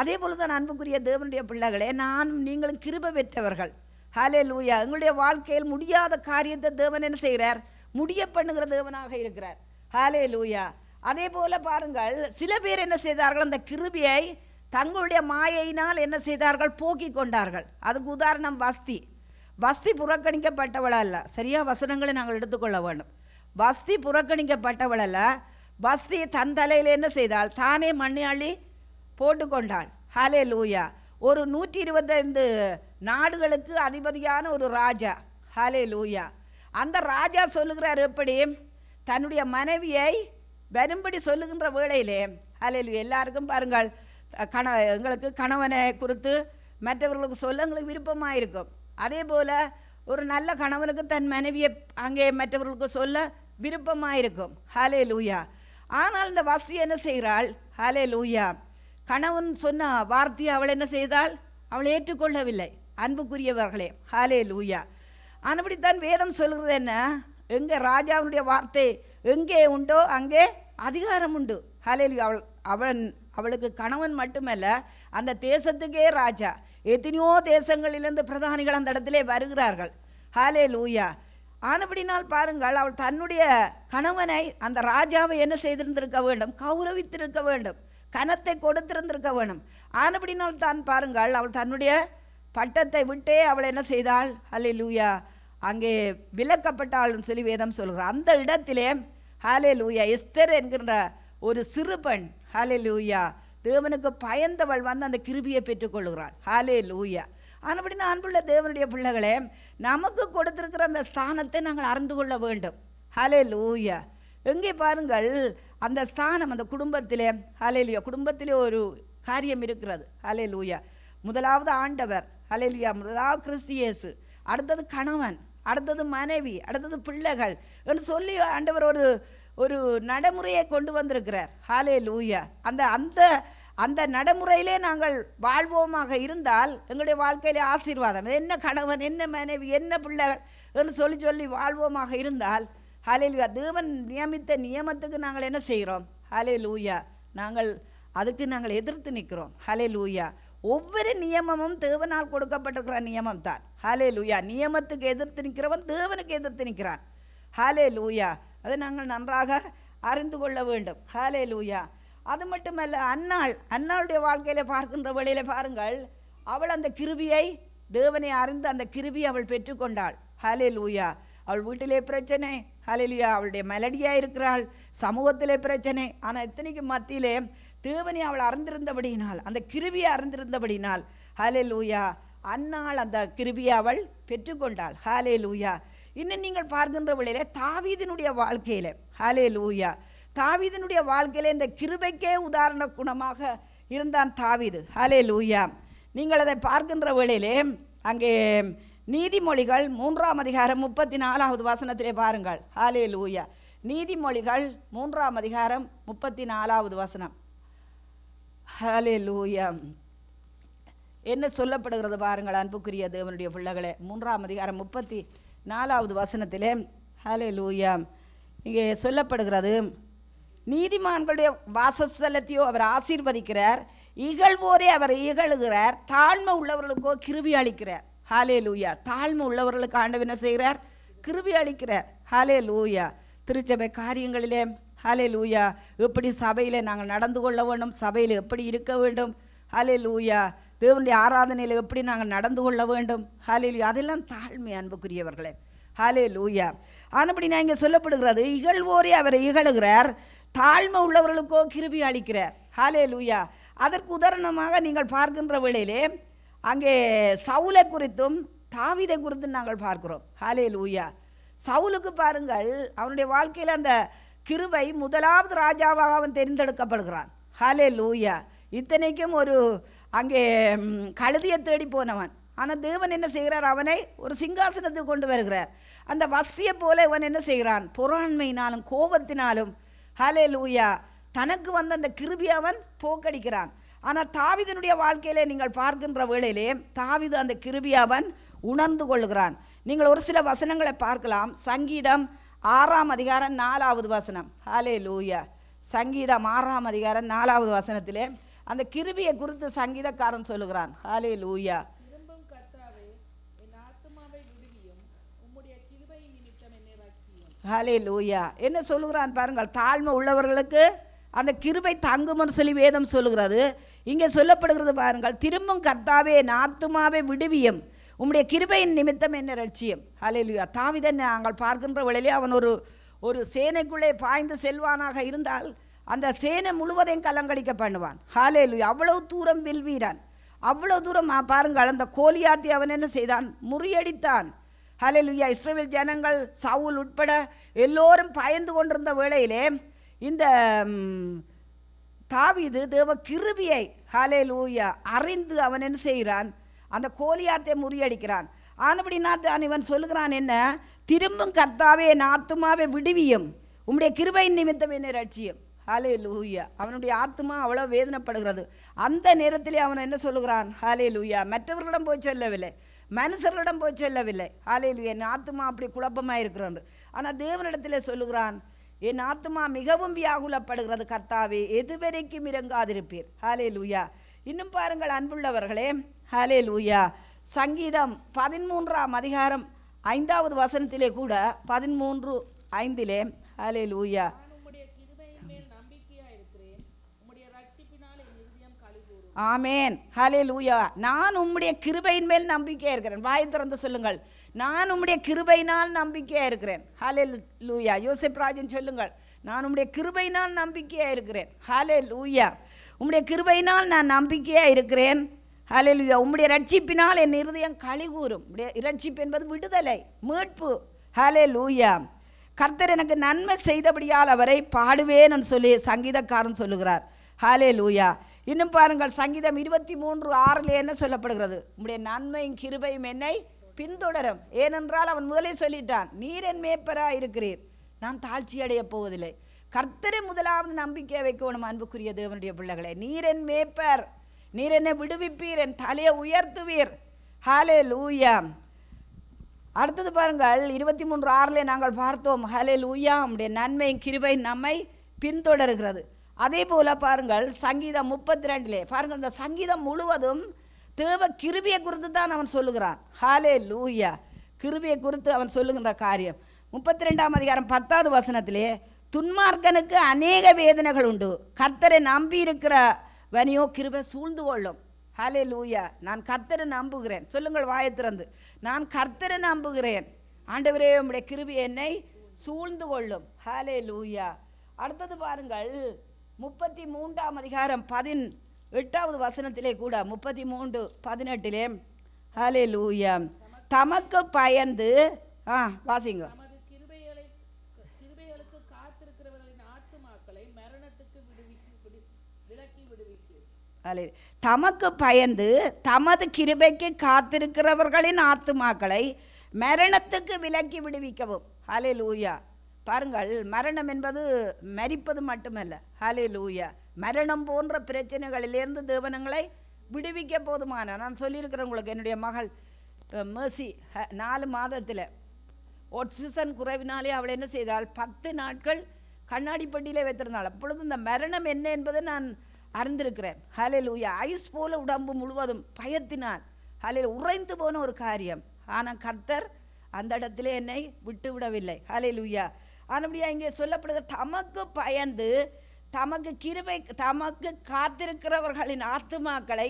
அதே போல தான் அன்புக்குரிய தேவனுடைய பிள்ளைகளே, நானும் நீங்களும் கிருபை பெற்றவர்கள். ஹல்லேலூயா. எங்களுடைய வாழ்க்கையில் முடியாத காரியத்தை தேவன் என்ன செய்கிறார்? முடிய பண்ணுகிற தேவனாக இருக்கிறார். ஹல்லேலூயா. அதே போல பாருங்கள், சில பேர் என்ன செய்தார்கள்? அந்த கிருபையை தங்களுடைய மாயையினால் என்ன செய்தார்கள்? போக்கி கொண்டார்கள். அதுக்கு உதாரணம் வஸ்தி. வஸ்தி புறக்கணிக்கப்பட்டவள் அல்ல. சரியா வசனங்களை நாங்கள் எடுத்துக்கொள்ள வேண்டும். வஸ்தி புறக்கணிக்கப்பட்டவள் அல்ல. வஸ்தி தன் தலையில் என்ன செய்தாள்? தானே மண்ணை அள்ளி போட்டுக்கொண்டாள். ஹல்லேலூயா. ஒரு 125 நாடுகளுக்கு அதிபதியான ஒரு ராஜா. ஹல்லேலூயா. அந்த ராஜா சொல்லுகிறார் எப்படி? தன்னுடைய மனைவியை வரும்படி சொல்லுகின்ற வேளையிலே ஹல்லேலூயா எல்லாருக்கும் பாருங்கள் எங்களுக்கு கணவனை குறித்து மற்றவர்களுக்கு சொல்ல எங்களுக்கு விருப்பமாக இருக்கும். அதே போல் ஒரு நல்ல கணவனுக்கு தன் மனைவியை அங்கே மற்றவர்களுக்கு சொல்ல விருப்பமாக இருக்கும். ஹல்லேலூயா. ஆனால் இந்த வஸ்தி என்ன செய்கிறாள்? ஹல்லேலூயா. கணவன் சொன்ன வார்த்தையை அவள் என்ன செய்தாள்? அவள் ஏற்றுக்கொள்ளவில்லை. அன்புக்குரியவர்களே, ஹல்லேலூயா. ஆனபடித்தான் வேதம் சொல்கிறது என்ன? எங்கே ராஜாவுடைய வார்த்தை எங்கே உண்டோ அங்கே அதிகாரம் உண்டு. ஹல்லேலூயா. அவளுக்கு கணவன் மட்டுமல்ல, அந்த தேசத்துக்கே ராஜா. எத்தனையோ தேசங்களிலிருந்து பிரதானிகள் அந்த இடத்திலே வருகிறார்கள். ஹல்லேலூயா. ஆனபடினால் பாருங்கள், அவள் தன்னுடைய கணவனை அந்த ராஜாவை என்ன செய்திருந்திருக்க வேண்டும்? கௌரவித்திருக்க வேண்டும், கனத்தை கொடுத்திருந்திருக்க வேண்டும். ஆனபடினால் தான் பாருங்கள், அவள் தன்னுடைய பட்டத்தை விட்டே அவள் என்ன செய்தாள்? ஹல்லேலூயா, அங்கே விலக்கப்பட்டாள்னு சொல்லி வேதம் சொல்கிறார். அந்த இடத்திலே ஹல்லேலூயா எஸ்தர் என்கின்ற ஒரு சிறு பெண், ஹல்லேலூயா, தேவனுக்கு பயந்தவள் வந்து அந்த கிருபியை பெற்றுக்கொள்கிறாள். ஹல்லேலூயா. ஆனபடினா அன்புள்ள தேவனுடைய பிள்ளைகளே, நமக்கு கொடுத்திருக்கிற அந்த ஸ்தானத்தை நாங்கள் அறிந்து கொள்ள வேண்டும். ஹல்லேலூயா. எங்கே பாருங்கள், அந்த ஸ்தானம் அந்த குடும்பத்திலே, ஹல்லேலூயா, குடும்பத்திலே ஒரு காரியம் இருக்கிறது. ஹல்லேலூயா. முதலாவது ஆண்டவர், ஹல்லேலூயா, முதலாவது கிறிஸ்து இயேசு, அடுத்தது கணவன், அடுத்தது மனைவி, அடுத்தது பிள்ளைகள் என்று சொல்லி ஆண்டவர் ஒரு நடைமுறையை கொண்டு வந்திருக்கிறார். ஹல்லேலூயா. அந்த நடைமுறையிலே நாங்கள் வாழ்வோமாக இருந்தால் எங்களுடைய வாழ்க்கையிலே ஆசீர்வாதம். என்ன கணவன், என்ன மனைவி, என்ன பிள்ளைகள் என்று சொல்லி வாழ்வோமாக இருந்தால், ஹல்லேலூயா, தேவன் நியமித்த நியமத்துக்கு நாங்கள் என்ன செய்கிறோம்? ஹல்லேலூயா, அதுக்கு நாங்கள் எதிர்த்து நிற்கிறோம். ஹல்லேலூயா. ஒவ்வொரு நியமமும் தேவனால் கொடுக்கப்பட்டிருக்கிற நியமம் தான். ஹல்லேலூயா. நியமத்துக்கு எதிர்த்து நிற்கிறவன் தேவனுக்கு எதிர்த்து நிற்கிறான். ஹல்லேலூயா. அதை நாங்கள் நன்றாக அறிந்து கொள்ள வேண்டும். ஹல்லேலூயா. அது மட்டுமல்ல, அன்னாளுடைய வாழ்க்கையில் பார்க்கின்ற வழியில் பாருங்கள், அவள் அந்த கிருபியை, தேவனை அறிந்து அந்த கிருபியை அவள் பெற்றுக்கொண்டாள். ஹல்லேலூயா. அவள் வீட்டிலே பிரச்சனை, ஹல்லேலூயா, அவளுடைய மெலடியாக இருக்கிறாள், சமூகத்திலே பிரச்சனை, ஆனால் எத்தனைக்கு மத்தியிலே தேவனை அவள் அறிந்திருந்தபடியினால், அந்த கிருபியை அறிந்திருந்தபடினால், ஹல்லேலூயா, அன்னாள் அந்த கிருபியை அவள் பெற்றுக்கொண்டாள். ஹல்லேலூயா. இன்னும் நீங்கள் பார்க்கின்ற வழியிலே தாவீதினுடைய வாழ்க்கையில், ஹல்லேலூயா, தாவீதினுடைய வாழ்க்கையிலே இந்த கிருபைக்கே உதாரண குணமாக இருந்தான் தாவீது. ஹல்லேலூயா. நீங்கள் அதை பார்க்கின்ற வேளையிலே அங்கே நீதிமொழிகள் 3ஆம் அதிகாரம் 34வது வசனத்திலே பாருங்கள். ஹல்லேலூயா. நீதிமொழிகள் 3ஆம் அதிகாரம் 34வது வசனம். ஹல்லேலூயா. என்ன சொல்லப்படுகிறது பாருங்கள் அன்புக்குரிய தேவனுடைய பிள்ளைகளே. 3ஆம் அதிகாரம் 34வது வசனத்திலே ஹல்லேலூயா இங்கே சொல்லப்படுகிறது, நீதிமான்களுடைய வாசஸ்தலத்தையோ அவர் ஆசீர்வதிக்கிறார், இகழ்வோரே அவர் இகழுகிறார், தாழ்மை உள்ளவர்களுக்கோ கிருபை அளிக்கிறார். ஹல்லேலூயா. தாழ்மை உள்ளவர்களுக்கு ஆண்டவர் என்ன செய்கிறார்? கிருபை அளிக்கிறார். ஹல்லேலூயா. திருச்சபை காரியங்களிலே, ஹல்லேலூயா, எப்படி சபையில் நாங்கள் நடந்து கொள்ள வேண்டும், சபையில் எப்படி இருக்க வேண்டும், ஹல்லேலூயா, தேவனுடைய ஆராதனையில் எப்படி நாங்கள் நடந்து கொள்ள வேண்டும், ஹல்லேலூயா, அதெல்லாம் தாழ்மை அன்புக்குரியவர்களே. ஹல்லேலூயா. ஆனபடி நான் இங்கே சொல்லப்படுகிறது, இகழ்வோரே அவரை இகழுகிறார், தாழ்மை உள்ளவர்களுக்கோ கிருபை அளிக்கிறார். ஹல்லேலூயா. அதற்கு உதாரணமாக நீங்கள் பார்க்கின்ற வேளையிலே அங்கே சவுலை குறித்தும் தாவீதை குறித்தும் நாங்கள் பார்க்கிறோம். ஹல்லேலூயா. சவுலுக்கு பாருங்கள், அவனுடைய வாழ்க்கையில் அந்த கிருபை, முதலாவது ராஜாவாக அவன் தெரிந்தெடுக்கப்படுகிறான். ஹல்லேலூயா. இத்தனைக்கும் அங்கே கழுதியை தேடி போனவன், ஆனால் தேவன் என்ன செய்கிறார்? அவனை ஒரு சிங்காசனத்துக்கு கொண்டு வருகிறார். அந்த வஸ்தியை போல இவன் என்ன செய்கிறான்? பொறாண்மையினாலும் கோபத்தினாலும், ஹல்லேலூயா, தனக்கு வந்த அந்த கிருபை அவன் போக்கடிக்கிறான். ஆனால் தாவீதினுடைய வாழ்க்கையிலே நீங்கள் பார்க்கின்ற வேளையிலே தாவீது அந்த கிருபையை அவன் உணர்ந்து கொள்கிறான். நீங்கள் ஒரு சில வசனங்களை பார்க்கலாம். சங்கீதம் 6ஆம் அதிகாரம் 4வது வசனம். ஹல்லேலூயா. சங்கீதம் 6ஆம் அதிகாரம் 4வது வசனத்திலே அந்த கிருபையை குறித்து சங்கீதக்காரன் சொல்லுகிறான். ஹல்லேலூயா. ஹல்லேலூயா. என்ன சொல்லுகிறான் பாருங்கள், தாழ்மை உள்ளவர்களுக்கு அந்த கிருபை தங்கும்னு சொல்லி வேதம் சொல்லுகிறது. இங்கே சொல்லப்படுகிறது பாருங்கள், திரும்பும் கர்த்தாவே என் ஆத்துமாவை விடுவியும், உம்முடைய கிருபையின் நிமித்தம் என்ன ரட்சியம். ஹல்லேலூயா. தாவீதை நாங்கள் பார்க்கின்ற வேளையிலே அவன் ஒரு சேனைக்குள்ளே பாய்ந்து செல்வானாக இருந்தால் அந்த சேனை முழுவதையும் கலங்கடிக்க பண்ணுவான். ஹல்லேலூயா. அவ்வளவு தூரம் வெல்வீரான், அவ்வளோ தூரம் பாருங்கள். அந்த கோலியாத்தை அவன் என்ன செய்தான்? முறியடித்தான். ஹல்லேலூயா. இஸ்ரவேல் ஜனங்கள் சவுல் உட்பட எல்லோரும் பயந்து கொண்டிருந்த வேளையிலே இந்த தாவீது தேவ கிருபியை ஹல்லேலூயா அறிந்து அவன் என்ன செய்கிறான், அந்த கோலியாத்தை முறியடிக்கிறான். ஆனபடினா தான் இவன் சொல்லுகிறான், என்ன திரும்பும் கர்த்தாவே என் ஆத்துமாவை விடுவியும், உம்முடைய கிருபையின் நிமித்தம் என்னை ரட்சியும். ஹல்லேலூயா. அவனுடைய ஆத்மா அவ்வளோ வேதனைப்படுகிறது. அந்த நேரத்திலே அவன் என்ன சொல்லுகிறான், ஹல்லேலூயா, மற்றவர்களிடம் போய் சொல்லவில்லை, மனுஷர்களிடம் போய் சொல்லவில்லை. ஹல்லேலூயா, என் ஆத்மா அப்படி குழப்பமாக இருக்கிறது. ஆனால் தேவனிடத்திலே சொல்லுகிறான், என் ஆத்மா மிகவும் வியாகுலப்படுகிறது கர்த்தாவே, எதுவரைக்கும் இறங்காதிருப்பீர். ஹல்லேலூயா. இன்னும் பாருங்கள் அன்புள்ளவர்களே, ஹல்லேலூயா, சங்கீதம் 13ஆம் அதிகாரம் 5வது வசனத்திலே கூட 13:5 ஹல்லேலூயா, ஆமேன், ஹல்லேலூயா, நான் உம்முடைய கிருபையின் மேல் நம்பிக்கையாக இருக்கிறேன். வாய் திறந்து சொல்லுங்கள், நான் உம்முடைய கிருபையினால் நம்பிக்கையாக இருக்கிறேன். ஹல்லேலூயா. யோசேப் ராஜன் சொல்லுங்கள், நான் உம்முடைய கிருபையினால் நம்பிக்கையாக இருக்கிறேன். ஹல்லேலூயா. உம்முடைய கிருபையினால் நான் நம்பிக்கையாக இருக்கிறேன். ஹல்லேலூயா. உம்முடைய ரட்சிப்பினால் என் இருதயம் களி கூறும். உம்முடைய ரட்சிப்பு என்பது விடுதலை, மீட்பு. ஹல்லேலூயா. கர்த்தர் எனக்கு நன்மை செய்தபடியால் அவரை பாடுவேன்னு சொல்லி சங்கீதக்காரன் சொல்லுகிறார். ஹல்லேலூயா. இன்னும் பாருங்கள், சங்கீதம் 23:6 என்ன சொல்லப்படுகிறது, உம்முடைய நன்மையும் கிருபையும் என்னை பின்தொடரும். ஏனென்றால் அவன் முதலே சொல்லிட்டான், நீர் என் மேய்ப்பராக இருக்கிறீர், நான் தாழ்ச்சி அடைய போவதில்லை. கர்த்தரை முதலாவது நம்பிக்கை வைக்கணும். அன்புக்குரிய தேவனுடைய பிள்ளைகளே, நீர் என் மேய்ப்பர், நீர் என்னை விடுவிப்பீர், என் தலையை உயர்த்துவீர். ஹல்லேலூயா. அடுத்தது பாருங்கள், 23:6 நாங்கள் பார்த்தோம், ஹல்லேலூயா, உம்முடைய நன்மையும் கிருபை நம்மை பின்தொடர்கிறது. அதே போல் பாருங்கள், சங்கீதம் 32 பாருங்கள், இந்த சங்கீதம் முழுவதும் தேவ கிருபையை குறித்து தான் அவன் சொல்லுகிறான். ஹல்லேலூயா. கிருபையை குறித்து அவன் சொல்லுகின்ற காரியம் 32ஆம் அதிகாரம் 10வது வசனத்திலே, துன்மார்க்கனுக்கு அநேக வேதனைகள் உண்டு, கர்த்தரை நம்பி இருக்கிறவனையோ கிருபை சூழ்ந்து கொள்ளும். ஹல்லேலூயா. நான் கர்த்தரை நம்புகிறேன். சொல்லுங்கள் வாயை திறந்து, நான் கர்த்தரை நம்புகிறேன். ஆண்டவரே, உம்முடைய கிருபை என்னை சூழ்ந்து கொள்ளும். ஹல்லேலூயா. அடுத்தது பாருங்கள், 33ஆம் அதிகாரம் 18வது வசனத்திலே கூட 33:18 ஹல்லேலூயா, தமக்கு பயந்து வாசிங்க, தமக்கு பயந்து தமது கிருபைக்கு காத்திருக்கிறவர்களின் ஆத்துமாக்களை மரணத்துக்கு விலக்கி விடுவிக்கவும். ஹல்லேலூயா. பாருங்கள், மரணம் என்பது மரிப்பது மட்டுமல்ல. ஹல்லேலூயா. மரணம் போன்ற பிரச்சனைகளிலிருந்து தேவனங்களை விடுவிக்க போதுமான. நான் சொல்லியிருக்கிறேன் உங்களுக்கு, என்னுடைய மகள் மேர்சி 4 மாதத்தில் ஆக்சிஜன் குறைவினாலே அவள் என்ன செய்தாள், 10 நாட்கள் கண்ணாடி பெட்டியிலே வைத்திருந்தாள். அப்பொழுது இந்த மரணம் என்ன என்பதை நான் அறிந்திருக்கிறேன். ஹல்லேலூயா. ஐஸ் போல உடம்பு முழுவதும் பயத்தினால் உறைந்து போன ஒரு காரியம். ஆனால் கர்த்தர் அந்த இடத்திலே என்னை விட்டு விடவில்லை. ஹல்லேலூயா. ஆனபடியா இங்கே சொல்லப்படுகிற, தமக்கு பயந்து தமக்கு கிருபை தமக்கு காத்திருக்கிறவர்களின் ஆத்துமாக்களை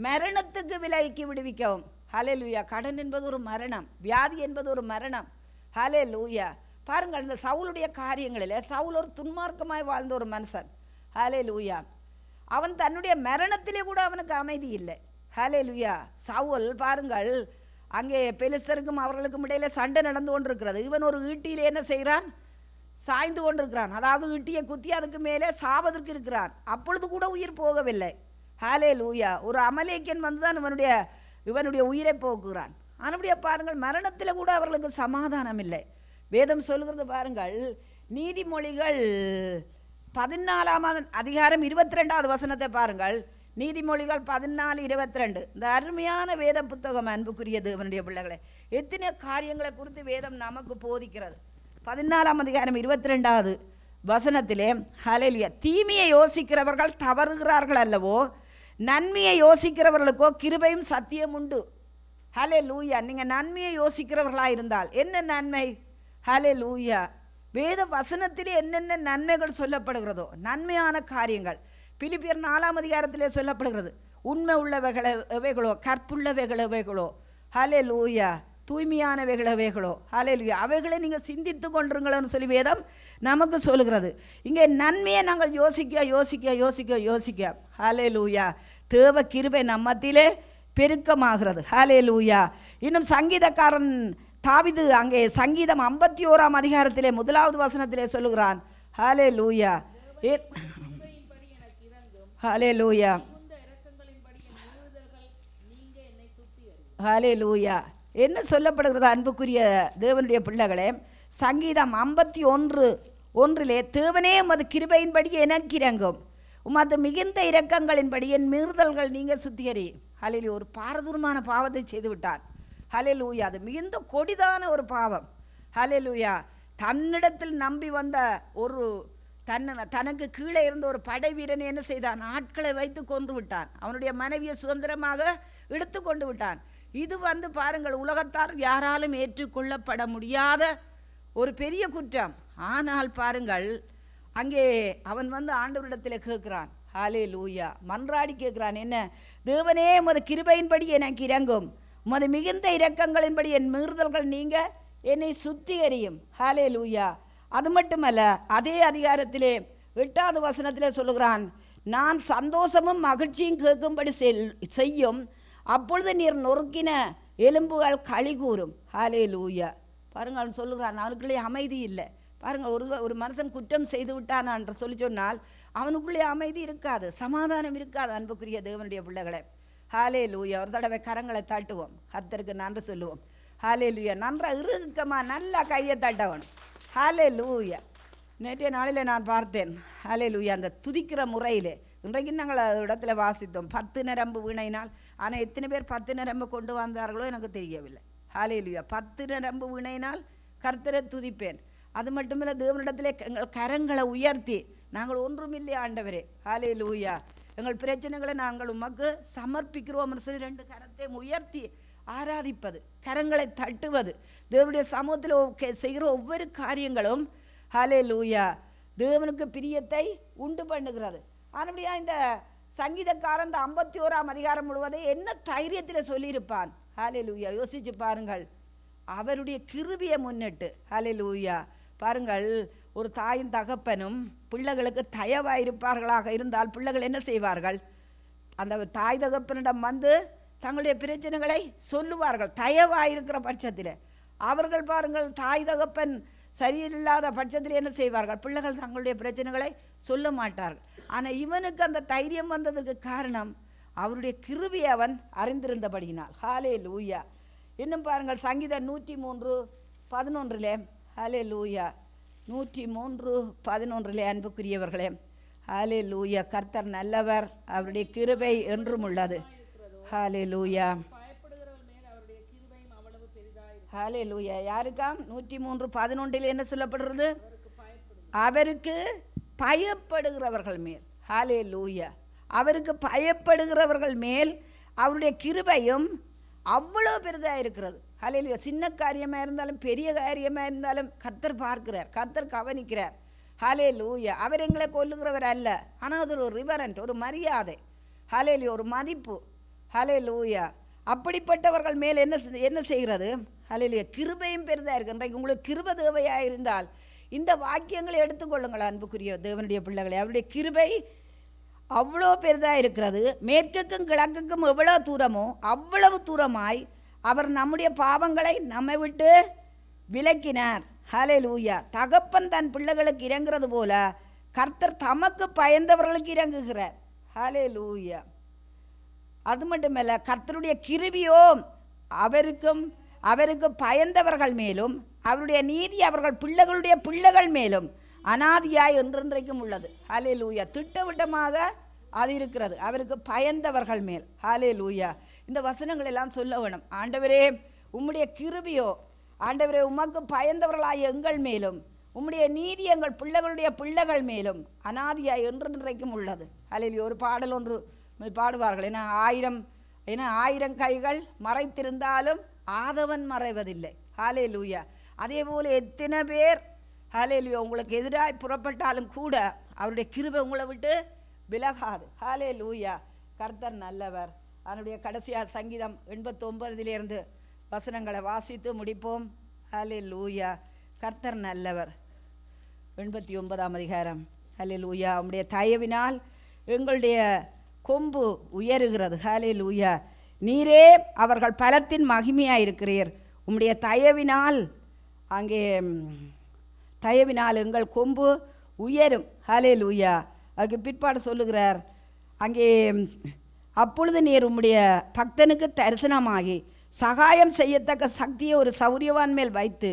மரணத்துக்கு விலக்கி விடுவிக்கவும். ஹல்லேலூயா. கடன் என்பது ஒரு மரணம், வியாதி என்பது ஒரு மரணம். ஹல்லேலூயா. பாருங்கள், இந்த சவுலுடைய காரியங்களில், சவுல் ஒரு துன்மார்க்கமாய் வாழ்ந்த ஒரு மனுஷன். ஹல்லேலூயா. அவன் தன்னுடைய மரணத்திலே கூட அவனுக்கு அமைதி இல்லை. ஹல்லேலூயா. சவுல் பாருங்கள், அங்கே பெலிஸ்தருக்கும் அவர்களுக்கும் இடையில சண்டை நடந்து கொண்டிருக்கிறது. இவன் ஒரு ஈட்டியிலே என்ன செய்கிறான், சாய்ந்து கொண்டிருக்கிறான். அதாவது ஈட்டியை குத்தி அதுக்கு மேலே சாவதற்கு இருக்கிறான். அப்பொழுது கூட உயிர் போகவில்லை. ஹல்லேலூயா. ஒரு அமலேக்கியன் வந்து தான் இவனுடைய உயிரை போக்குகிறான். ஆனபடியா பாருங்கள், மரணத்தில் கூட அவர்களுக்கு சமாதானம் இல்லை. வேதம் சொல்கிறது பாருங்கள், நீதிமொழிகள் 14ஆம் அதிகாரம் 22வது வசனத்தை பாருங்கள். நீதிமொழிகள் 14:22. இந்த அருமையான வேத புத்தகம். அன்புக்குரிய தேவனுடைய பிள்ளைகளை, எத்தனை காரியங்களை குறித்து வேதம் நமக்கு போதிக்கிறது. 14ஆம் அதிகாரம் 22வது வசனத்திலே, ஹல்லேலூயா, தீமையை யோசிக்கிறவர்கள் தவறுகிறார்கள் அல்லவோ, நன்மையை யோசிக்கிறவர்களுக்கோ கிருபையும் சத்தியம் உண்டு. ஹல்லேலூயா. நீங்கள் நன்மையை யோசிக்கிறவர்களாக இருந்தால் என்ன நன்மை? ஹல்லேலூயா. வேத வசனத்திலே என்னென்ன நன்மைகள் சொல்லப்படுகிறதோ, நன்மையான காரியங்கள் பிலிப்பியர் 4ஆம் அதிகாரத்திலே சொல்லப்படுகிறது. உண்மை உள்ளவைகளோ, கற்புள்ளவைகளோ, ஹல்லேலூயா, தூய்மையானவைகளோ, ஹல்லேலூயா, அவைகளை நீங்கள் சிந்தித்து கொண்டிருங்களோன்னு சொல்லி வேதம் நமக்கு சொல்லுகிறது. இங்கே நன்மையை நாங்கள் யோசிக்க ஹல்லேலூயா, தேவ கிருபை நம்மத்திலே பெருக்கமாகிறது. ஹல்லேலூயா. இன்னும் சங்கீதக்காரன் தாவீது அங்கே சங்கீதம் 51ஆம் அதிகாரத்திலே 1வது வசனத்திலே சொல்லுகிறான், ஹல்லேலூயா. ஹல்லேலூயா. ஹல்லேலூயா. என்ன சொல்லப்படுகிறது அன்புக்குரிய தேவனுடைய பிள்ளைகளே? சங்கீதம் 51:1 தேவனே உமது கிருபையின்படி எனக்கு இறங்கும், உமது மிகுந்த இரக்கங்களின்படி என் மீறுதல்கள் நீங்க சுத்திகரி. ஹல்லேலூயா. ஒரு பாரதூரமான பாவத்தை செய்து விட்டார். ஹல்லேலூயா. அது மிகுந்த கொடிதான ஒரு பாவம். ஹல்லேலூயா. தன்னிடத்தில் நம்பி வந்த ஒரு தனக்கு கீழே இருந்த ஒரு படை வீரனை என்ன செய்தான்? ஆட்களை வைத்து கொன்று விட்டான். அவனுடைய மனைவியை சுதந்திரமாக எடுத்து கொண்டு விட்டான். இது பாருங்கள், உலகத்தார் யாராலும் ஏற்றுக்கொள்ளப்பட முடியாத ஒரு பெரிய குற்றம். ஆனால் பாருங்கள், அங்கே அவன் ஆண்டவரிடத்தில் கேட்கிறான். ஹல்லேலூயா. மன்றாடி கேட்கிறான். என்ன? தேவனே உமது கிருபையின்படி எனக்கு இறங்கும், உமது மிகுந்த இரக்கங்களின்படி என் மீறுதல்கள் நீங்க என்னை சுத்திகரியும். ஹல்லேலூயா. அது மட்டுமல்ல, அதே அதிகாரத்திலே 8வது வசனத்திலே சொல்லுகிறான், நான் சந்தோஷமும் மகிழ்ச்சியும் கேட்கும்படி செய்யும், அப்பொழுது நீர் நொறுக்கின எலும்புகள் களி கூறும். ஹல்லேலூயா. பாருங்கள், அவன் சொல்லுகிறான், அவனுக்குள்ளே அமைதி இல்லை. பாருங்கள், ஒரு மனுஷன் குற்றம் செய்து விட்டான் என்று சொன்னால் அவனுக்குள்ளே அமைதி இருக்காது, சமாதானம் இருக்காது. அன்புக்குரிய தேவனுடைய பிள்ளைகளை, ஹல்லேலூயா. ஒரு தடவை கரங்களை தட்டுவோம், கர்த்தருக்கு நன்றி சொல்லுவோம். ஹல்லேலூயா. நன்றாக இறுக்கமாக நல்லா கையை தட்டவன். ஹல்லேலூயா. நேற்றைய நாளில் நான் பார்த்தேன். ஹல்லேலூயா. அந்த துதிக்கிற முறையில் இன்றைக்கு நாங்கள் இடத்துல வாசித்தோம் 10 நரம்பு வீணையினால். ஆனால் எத்தனை பேர் 10 நரம்பு கொண்டு வந்தார்களோ எனக்கு தெரியவில்லை. ஹல்லேலூயா. 10 நரம்பு வீணையினால் கர்த்தரை துதிப்பேன். அது மட்டுமில்லை, தேவனிடத்திலே எங்கள் கரங்களை உயர்த்தி நாங்கள் ஒன்றுமில்லை ஆண்டவரே, ஹல்லேலூயா, எங்கள் பிரச்சனைகளை நாங்கள் உமக்கு சமர்ப்பிக்கிறோம்னு சொல்லி 2 கரத்தையும் உயர்த்தி ஆராதிப்பது, கரங்களை தட்டுவது, தேவனுடைய சமூகத்தில் செய்கிற ஒவ்வொரு காரியங்களும் ஹல்லேலூயா தேவனுக்கு பிரியத்தை உண்டு பண்ணுகிறது. ஆனபடியா இந்த சங்கீதக்காரன் இந்த 51ஆம் அதிகாரம் முழுவதை என்ன தைரியத்தில் சொல்லியிருப்பான்? ஹல்லேலூயா. யோசிச்சு பாருங்கள். அவருடைய கிருபையை முன்னிட்டு, ஹல்லேலூயா, பாருங்கள், ஒரு தாயும் தகப்பனும் பிள்ளைகளுக்கு தயவாயிருப்பார்களாக இருந்தால் பிள்ளைகள் என்ன செய்வார்கள்? அந்த தாய் தகப்பனிடம் தங்களுடைய பிரச்சனைகளை சொல்லுவார்கள். தயவாயிருக்கிற பட்சத்தில் அவர்கள் பாருங்கள், தாய் தகப்பன் சரியில்லாத பட்சத்தில் என்ன செய்வார்கள்? பிள்ளைகள் தங்களுடைய பிரச்சனைகளை சொல்ல மாட்டார்கள். ஆனால் இவனுக்கு அந்த தைரியம் வந்ததற்கு காரணம் அவருடைய கிருபையை அவன் அறிந்திருந்தபடியினால். ஹல்லேலூயா. இன்னும் பாருங்கள், சங்கீதம் 103:11 ஹல்லேலூயா. 103:11 அன்புக்குரியவர்களே, ஹல்லேலூயா. கர்த்தர் நல்லவர், அவருடைய கிருபை என்றும் உள்ளது. ஹல்லேலூயா. ஹல்லேலூயா. யாருக்காம்? 103:11 என்ன சொல்லப்படுறது? அவருக்கு பயப்படுகிறவர்கள் மேல். ஹல்லேலூயா. அவருக்கு பயப்படுகிறவர்கள் மேல் அவருடைய கிருபையும் அவ்வளோ பெரிதாக இருக்கிறது. ஹல்லேலூயா. சின்ன காரியமாக இருந்தாலும் பெரிய காரியமாக இருந்தாலும் கர்த்தர் பார்க்கிறார், கர்த்தர் கவனிக்கிறார். ஹல்லேலூயா. அவர் எங்களை கொல்லுகிறவர் அல்ல, ஆனால் அது ஒரு ரிவரண்ட், ஒரு மரியாதை. ஹல்லேலூயா. ஒரு மதிப்பு. ஹல்லேலூயா. அப்படிப்பட்டவர்கள் மேல் என்ன செய்கிறது? ஹல்லேலூயா. கிருபையும் பெரிதாக இருக்குது. இன்றைக்கு உங்களுக்கு கிருபை தேவையாக இருந்தால் இந்த வாக்கியங்களை எடுத்துக்கொள்ளுங்கள் அன்புக்குரிய தேவனுடைய பிள்ளைகளை. அவருடைய கிருபை அவ்வளோ பெரிதாக இருக்கிறது. மேற்குக்கும் கிழக்குக்கும் எவ்வளோ தூரமோ அவ்வளவு தூரமாய் அவர் நம்முடைய பாவங்களை நம்மை விட்டு விலக்கினார். ஹல்லேலூயா. தகப்பன் தன் பிள்ளைகளுக்கு இறங்குறது போல கர்த்தர் தமக்கு பயந்தவர்களுக்கு இறங்குகிறார். ஹல்லேலூயா. அது மட்டுமல்ல, கர்த்தருடைய கிருபையோ அவருக்கு பயந்தவர்கள் மேலும் அவருடைய நீதி அவர்கள் பிள்ளைகளுடைய பிள்ளைகள் மேலும் அனாதியாய் என்றென்றைக்கும் உள்ளது. ஹல்லேலூயா. திட்டவட்டமாக அது இருக்கிறது, அவருக்கு பயந்தவர்கள் மேல். ஹல்லேலூயா. இந்த வசனங்கள் எல்லாம் சொல்ல வேணும். ஆண்டவரே உம்முடைய கிருபையோ, ஆண்டவரே உமக்கு பயந்தவர்களாய எங்கள் மேலும் உம்முடைய நீதி எங்கள் பிள்ளைகளுடைய பிள்ளைகள் மேலும் அனாதியாய் என்றென்றைக்கும் உள்ளது. ஹல்லேலூயா. ஒரு பாடல் ஒன்று பாடுவார்கள், ஏன்னா 1000 கைகள் மறைத்திருந்தாலும் ஆதவன் மறைவதில்லை. ஹல்லேலூயா. அதே போல் எத்தனை பேர் ஹல்லேலூயா உங்களுக்கு எதிராக புறப்பட்டாலும் கூட அவருடைய கிருபை உங்களை விட்டு விலகாது. ஹல்லேலூயா. கர்த்தர் நல்லவர். அதனுடைய கடைசியாக சங்கீதம் 89 வசனங்களை வாசித்து முடிப்போம். ஹல்லேலூயா. கர்த்தர் நல்லவர். 89ஆம் அதிகாரம். ஹல்லேலூயா. உம்முடைய தயவினால் எங்களுடைய கொம்பு உயருகிறது. ஹல்லேலூயா. நீரே அவர்கள் பலத்தின் மகிமையாயிருக்கிறீர். உம்முடைய தயவினால் எங்கள் கொம்பு உயரும். ஹல்லேலூயா. அதுக்கு பிற்பாடு சொல்லுகிறார், அங்கே அப்பொழுது நீர் உம்முடைய பக்தனுக்கு தரிசனமாகி சகாயம் செய்யத்தக்க சக்தியை ஒரு சௌரியவான் மேல் வைத்து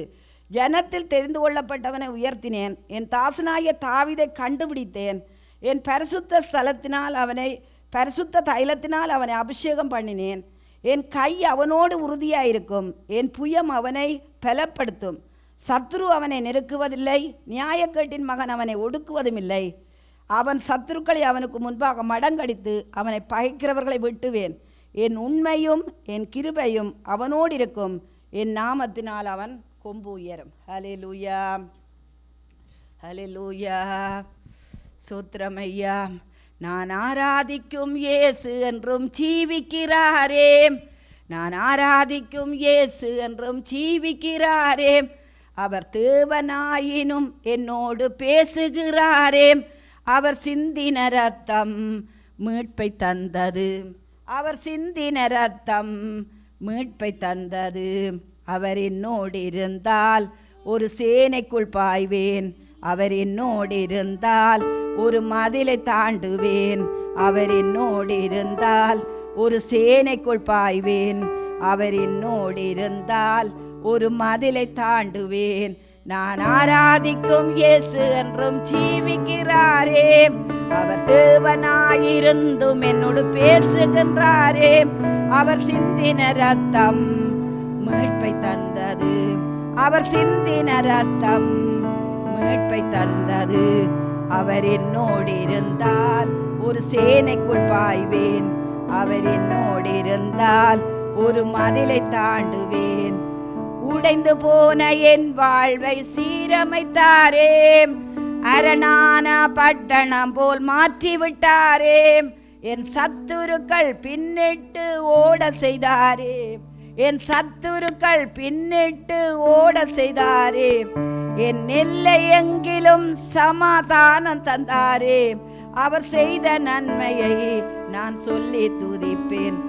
ஜனத்தில் தெரிந்து கொள்ளப்பட்டவனை உயர்த்தினேன். என் தாசனாகிய தாவீதை கண்டுபிடித்தேன். என் பரிசுத்த ஸ்தலத்தினால் அவனை பரிசுத்த தைலத்தினால் அவனை அபிஷேகம் பண்ணினேன். என் கை அவனோடு உறுதியாயிருக்கும். என் புயம் அவனை பலப்படுத்தும். சத்ரு அவனை நெருக்குவதில்லை. நியாயக்கேட்டின் மகன் அவனை ஒடுக்குவதும் இல்லை. அவன் சத்துருக்களை அவனுக்கு முன்பாக மடங்கடித்து அவனை பகைக்கிறவர்களை வெட்டுவேன். என் உண்மையும் என் கிருபையும் அவனோடு இருக்கும். என் நாமத்தினால் அவன் கொம்பு உயரும். ஹல்லேலூயா, ஹல்லேலூயா. சோத்திரமையா. நான் ஆராதிக்கும் இயேசு என்றும் ஜீவிக்கிறாரே. நான் ஆராதிக்கும் இயேசு என்றும் ஜீவிக்கிறாரே. அவர் தேவனாயினும் என்னோடு பேசுகிறாரே. அவர் சிந்தின ரத்தம் மீட்பை தந்தது. அவர் சிந்தின ரத்தம் மீட்பை தந்தது. அவர் என்னோடு இருந்தால் ஒரு சேனைக்குள் பாய்வேன். அவர் என்னோடு இருந்தால் ஒரு மதிலை தாண்டுவேன். அவர் என்னோடு இருந்தால் ஒரு சேனைக்குள் பாய்வேன். அவர் என்னோடு இருந்தால் ஒரு மதிலை தாண்டுவேன். நான் ஆராதிக்கும் இயேசு என்றும் ஜீவிக்கிறாரே. அவர் தேவனாயிருந்தும் என்னோடு பேசுகின்றாரே. அவர் சிந்தின ரத்தம் மீட்பை தந்தது. அவர் சிந்தின ரத்தம் மீட்பை தந்தது. அவர் என்னோடு இருந்தால் ஒரு சேனைக்குள் பாய்வேன். அவர் என்னோடு இருந்தால் ஒரு மதிலை தாண்டுவேன். உடைந்து போன என் வாழ்வை சீரமைத்தாரே. அரணான பட்டணம் போல் மாற்றிவிட்டாரே. என் சத்துருக்கள் பின்னிட்டு ஓட செய்தாரே. என் சத்துருக்கள் பின்னிட்டு ஓட செய்தாரே. என் எல்லை எங்கிலும் சமாதானம் தந்தாரே. அவர் செய்த நன்மையை நான் சொல்லி துதிப்பேன்.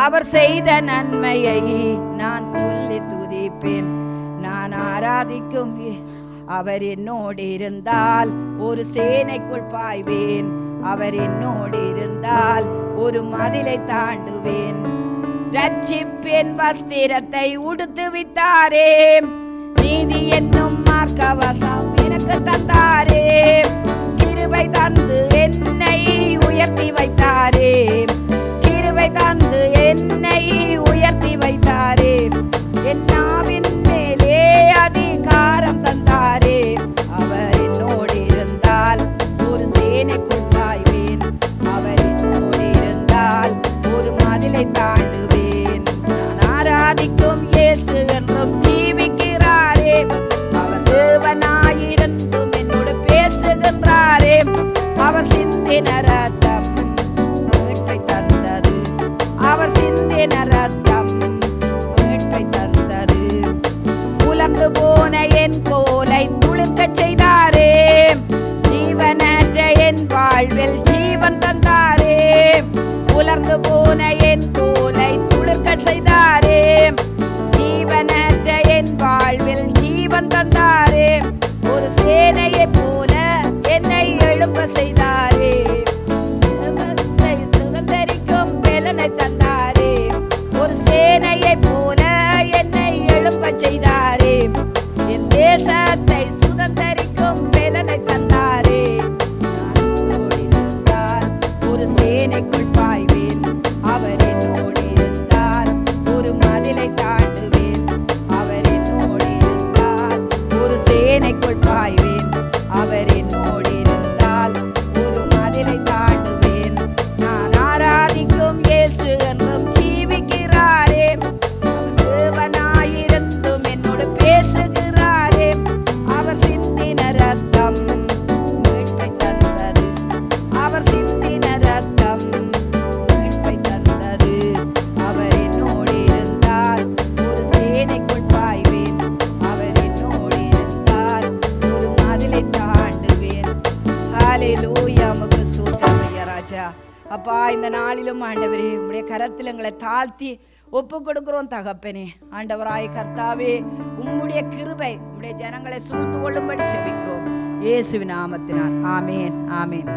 அவர் செய்த நன்மையை நான் சொல்லி துதிப்பேன். நான் ஆராதிக்கும் அவர் என்னோடு இருந்தால் ஒரு சேனைக்குள் பாய்வேன். அவர் என்னோடு இருந்தால் ஒரு மதிலை தாண்டுவேன். ரட்சிப்பின் வஸ்திரத்தை உடுத்து வித்தாரே. நீதி என்னும் மார்க்கவசம் எனக்கு தந்தாரே. கிருபை தந்து என்னை உயர்த்தி வைத்தாரே. கிருபை தந்து என்னை உயர்த்தி வைத்தாரே. என் நாவின் மேலே அதிகாரம் தந்தாரே. அவர் என்னோடு இருந்தால் ஒரு சேனைக்குள் பாய்வேன். அவர் என்னோடு இருந்தால் ஒரு மதிலை தாண்டுவேன். நான் ஆராதிக்கும் இயேசு என்றும் ஜீவிக்கிறாரே. அவர் தேவனாயிருந்தும் என்னோடு பேசுகின்றாரே. அவர் சிந்தின ரத்தம் மீட்பை தந்தது. அவர் சிந்தின ரத்தம் மீட்பை தந்தது. உலர்ந்து போன என் கோலை துளுக்க செய்தாரே. ஜீவனற்ற என் வாழ்வில் ஜீவன் தந்தாரே. உலர்ந்து போன என் கோலை துளுக்க செய்தாரே. ஜீவனற்ற என் வாழ்வில் ஜீவன் தந்தாரே. ஒரு சேனையை போல என்னை எழுப்ப செய்தாரே. சுதந்தரிக்கும் பலனை தந்தாரே. ஒரு சேனையை போல என்னை எழுப்ப செய்தாரே. என் தேசத்தை சுதந்தரிக்கும் பலனை தந்தாரே. ஒரு சேனைக்குள் பாய்வேன். அவர் என்னோடு இருந்தால் ஒரு மதிலை தாண்டுவேன். அவர் என்னோடு இருந்தால் ஒரு சேனைக்குள் பாய்வேன். அவர் என்னோடு இருந்தால் ஒரு மதிலை தாண்டுவேன். நான் ஆராதிக்கும் இயேசு என்றும் ஜீவிக்கிறாரே. தேவனாயிருந்தும் என்னோடு பேசுகிறாரே. அவர் சிந்தின ரத்தம் மீட்பை தந்தது. அவர் சிந்தின ரத்தம் மீட்பை தந்தது. அவர் என்னோடு இருந்தால் ஒரு சேனைக்குள் பாய்வேன். அவர் என்னோடு இருந்தால் ஒரு மதிலை தாண்டுவேன். ஹல்லேலூயா. உமக்கு ஸ்தோத்திரம் ஐயா ராஜா. அப்பா, இந்த நாளிலும் ஆண்டவரே உம்முடைய கரத்தில் எங்களை தாழ்த்தி ஒப்பு கொடுக்கிறோம் தகப்பனே. ஆண்டவராய் கர்த்தாவே, உம்முடைய கிருபை உம்முடைய ஜனங்களை சூழ்ந்து கொள்ளும்படி செபிக்கிறோம். இயேசுவின் நாமத்தினால் ஆமேன் ஆமேன்.